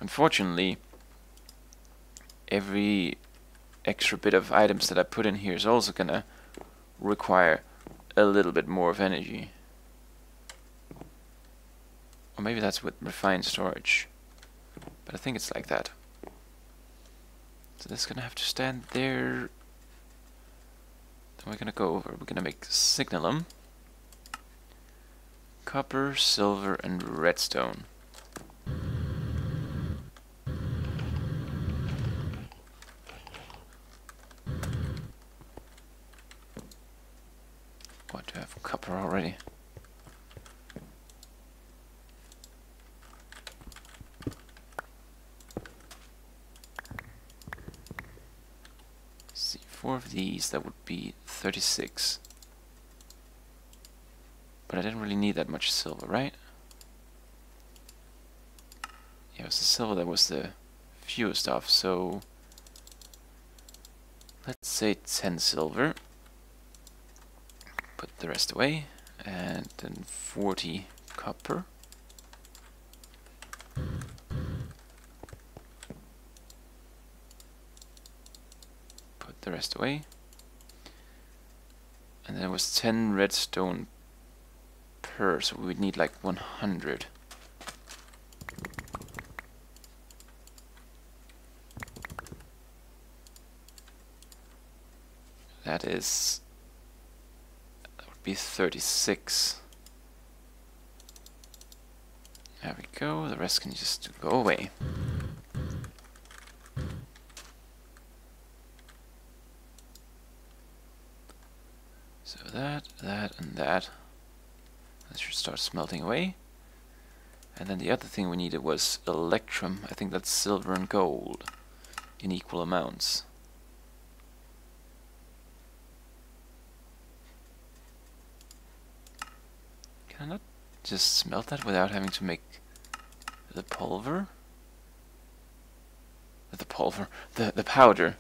Unfortunately, every extra bit of items that I put in here is also gonna require a little bit more of energy. Or maybe that's with refined storage. But I think it's like that. So this is gonna have to stand there. Then we're gonna go over, we're gonna make signalum, copper, silver, and redstone. What, do I have copper already? Let's see, 4 of these, that would be 36. But I didn't really need that much silver, right? Yeah, it was the silver that was the fewest of, so let's say 10 silver. Put the rest away, and then 40 copper. Put the rest away. And then it was 10 redstone per, so we would need like 100. That would be 36. There we go, the rest can just go away. So that, and that. That should start smelting away. And then the other thing we needed was electrum. I think that's silver and gold in equal amounts. Can I not just smelt that without having to make the pulver? The powder.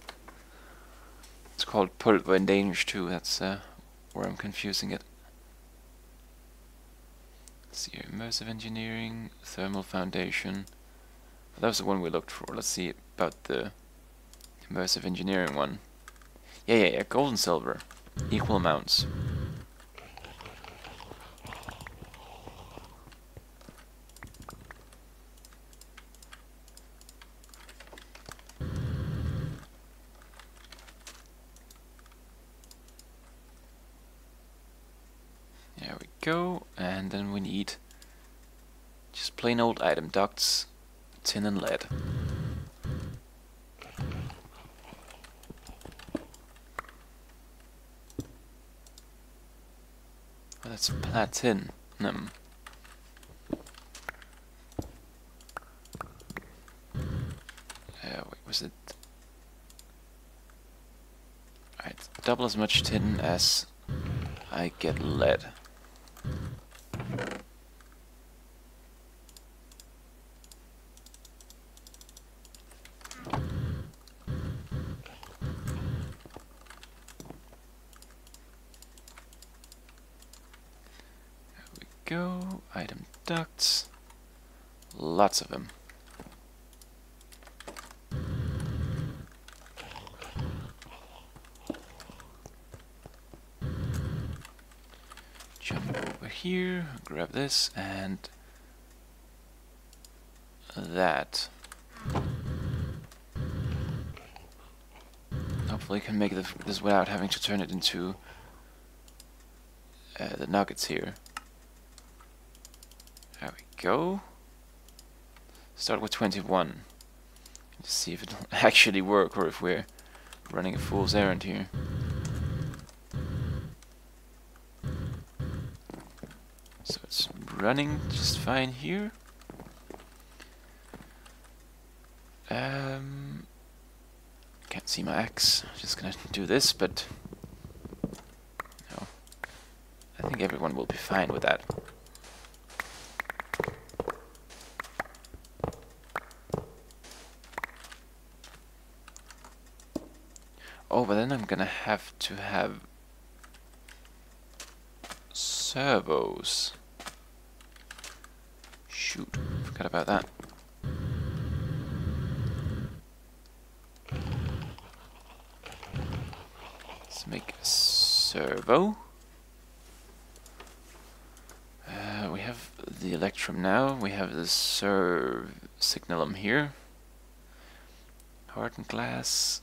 It's called pulver in Danish too, that's where I'm confusing it. Let's see here, immersive engineering, thermal foundation. That was the one we looked for. Let's see about the immersive engineering one. Yeah, gold and silver. Equal amounts. There we go, and then we need just plain old item ducts tin and lead. Oh, that's platinum. Wait, was it? Alright, double as much tin as I get lead. Go, item ducts, lots of them. Jump over here, grab this and that. Hopefully I can make this without having to turn it into the nuggets here. There we go. Start with 21. Just see if it'll actually work or if we're running a fool's errand here. So it's running just fine here. Can't see my axe. Just gonna do this, but no. I think everyone will be fine with that. Oh, but then I'm gonna have to have servos. Shoot, forgot about that. Let's make a servo. We have the electrum now. We have the signalum here. Hardened glass.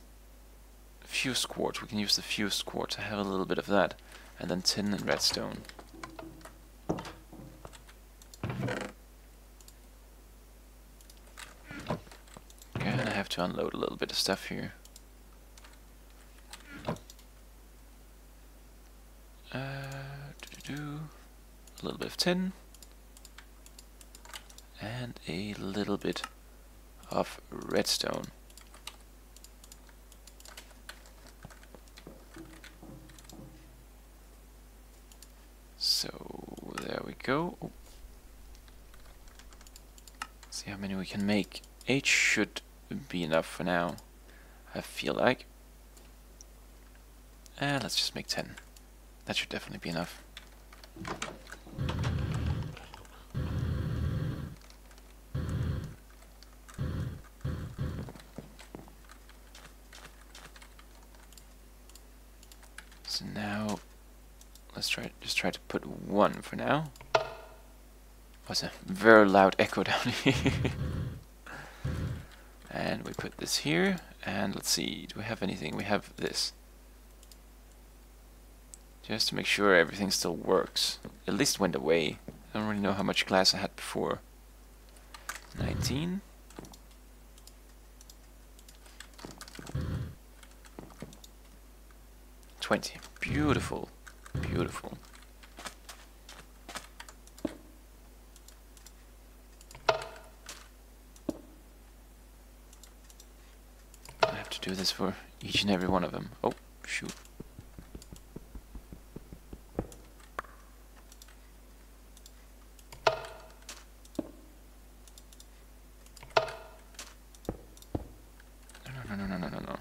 Fused quartz. We can use the fused quartz. I have a little bit of that. And then tin and redstone. Okay, and I have to unload a little bit of stuff here. A little bit of tin. And a little bit of redstone. So there we go. Oh. See how many we can make. 8 should be enough for now, I feel like. And let's just make 10. That should definitely be enough. So now let's just try to put 1 for now. Was a very loud echo down here. And we put this here, and let's see, do we have anything? We have this. Just to make sure everything still works. At least went away. I don't really know how much glass I had before. 19. Beautiful. Beautiful. I have to do this for each and every one of them. Oh, shoot. No.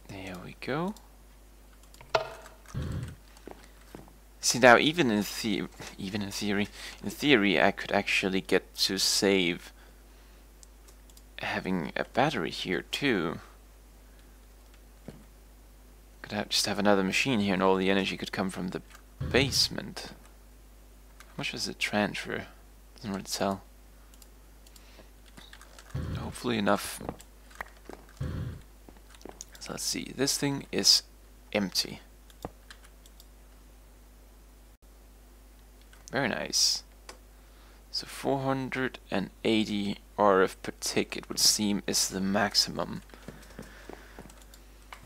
There we go. See now, even in theory, I could actually get to save having a battery here too. Could just have another machine here, and all the energy could come from the basement. How much does it transfer? Doesn't really tell. Hopefully enough. So let's see. This thing is empty. Very nice. So 480 RF per tick, it would seem, is the maximum.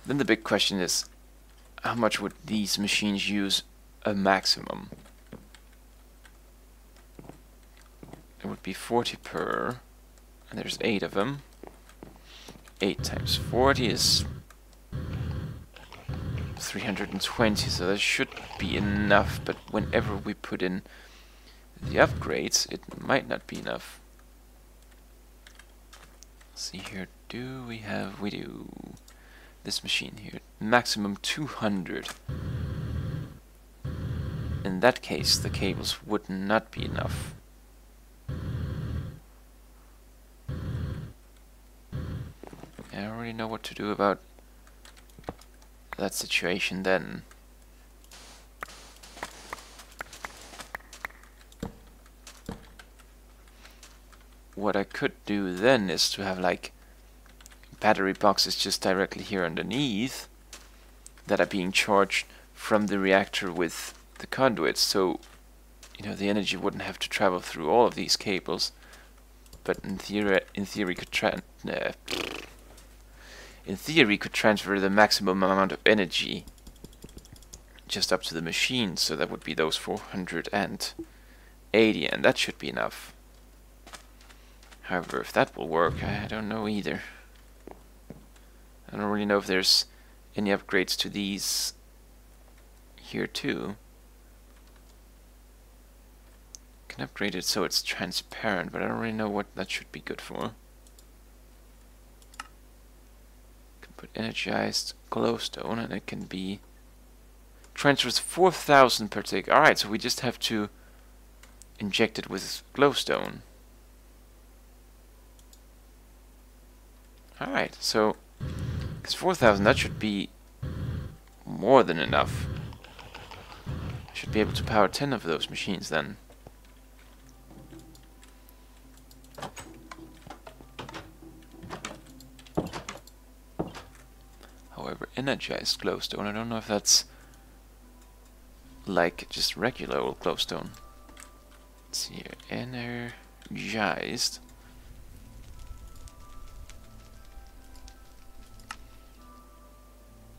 Then the big question is, how much would these machines use a maximum? It would be 40 per, and there's 8 of them. 8 times 40 is 320, so that should be enough, but whenever we put in the upgrades, it might not be enough. Let's see here, we do this machine here, maximum 200. In that case, the cables would not be enough. I don't really know what to do about that situation then. What I could do then is to have like battery boxes just directly here underneath that are being charged from the reactor with the conduits, so you know the energy wouldn't have to travel through all of these cables, but in theory could transfer the maximum amount of energy just up to the machine, so that would be those 480, and that should be enough. However, if that will work, I don't know either. I don't really know if there's any upgrades to these here too. Can upgrade it so it's transparent, but I don't really know what that should be good for. Can put energized glowstone, and it can be transfers 4,000 per tick. Alright, so we just have to inject it with glowstone. Alright, so it's 4,000, that should be more than enough. I should be able to power 10 of those machines then. However, energized glowstone, I don't know if that's like just regular old glowstone. Let's see here, energized.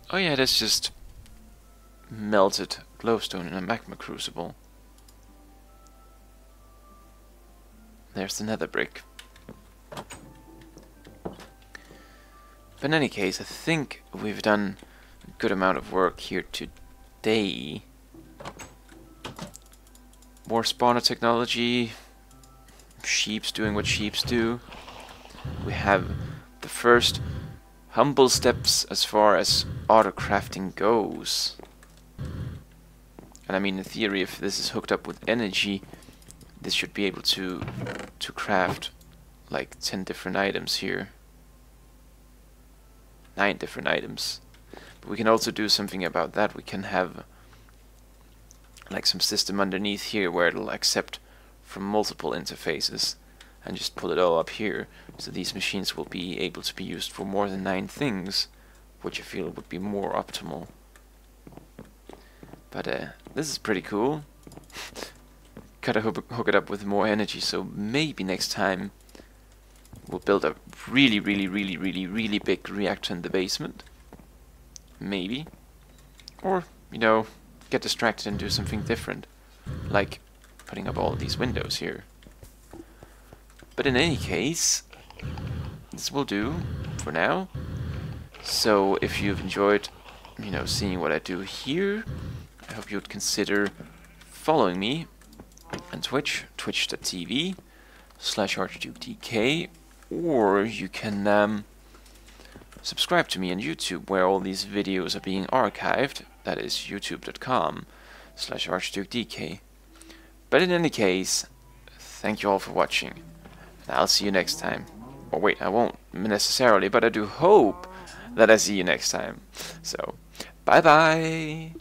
Oh yeah, that's just melted glowstone in a magma crucible. There's the nether brick. But in any case, I think we've done a good amount of work here today. More spawner technology, sheeps doing what sheeps do. We have the first humble steps as far as auto crafting goes. And I mean, in theory, if this is hooked up with energy, this should be able to craft like 10 different items here. 9 different items. But we can also do something about that. We can have like some system underneath here where it'll accept from multiple interfaces and just pull it all up here, so these machines will be able to be used for more than 9 things, which I feel would be more optimal. But this is pretty cool. Gotta hook it up with more energy, so maybe next time we'll build a really big reactor in the basement. Maybe. Or, you know, get distracted and do something different, like putting up all of these windows here. But in any case, this will do for now. So if you've enjoyed, you know, seeing what I do here, I hope you would consider following me on Twitch, twitch.tv/archdukedk, or you can subscribe to me on YouTube, where all these videos are being archived. That is youtube.com/archdukedk. But in any case, thank you all for watching. I'll see you next time. Or wait, I won't necessarily, but I do hope that I see you next time. So, bye bye!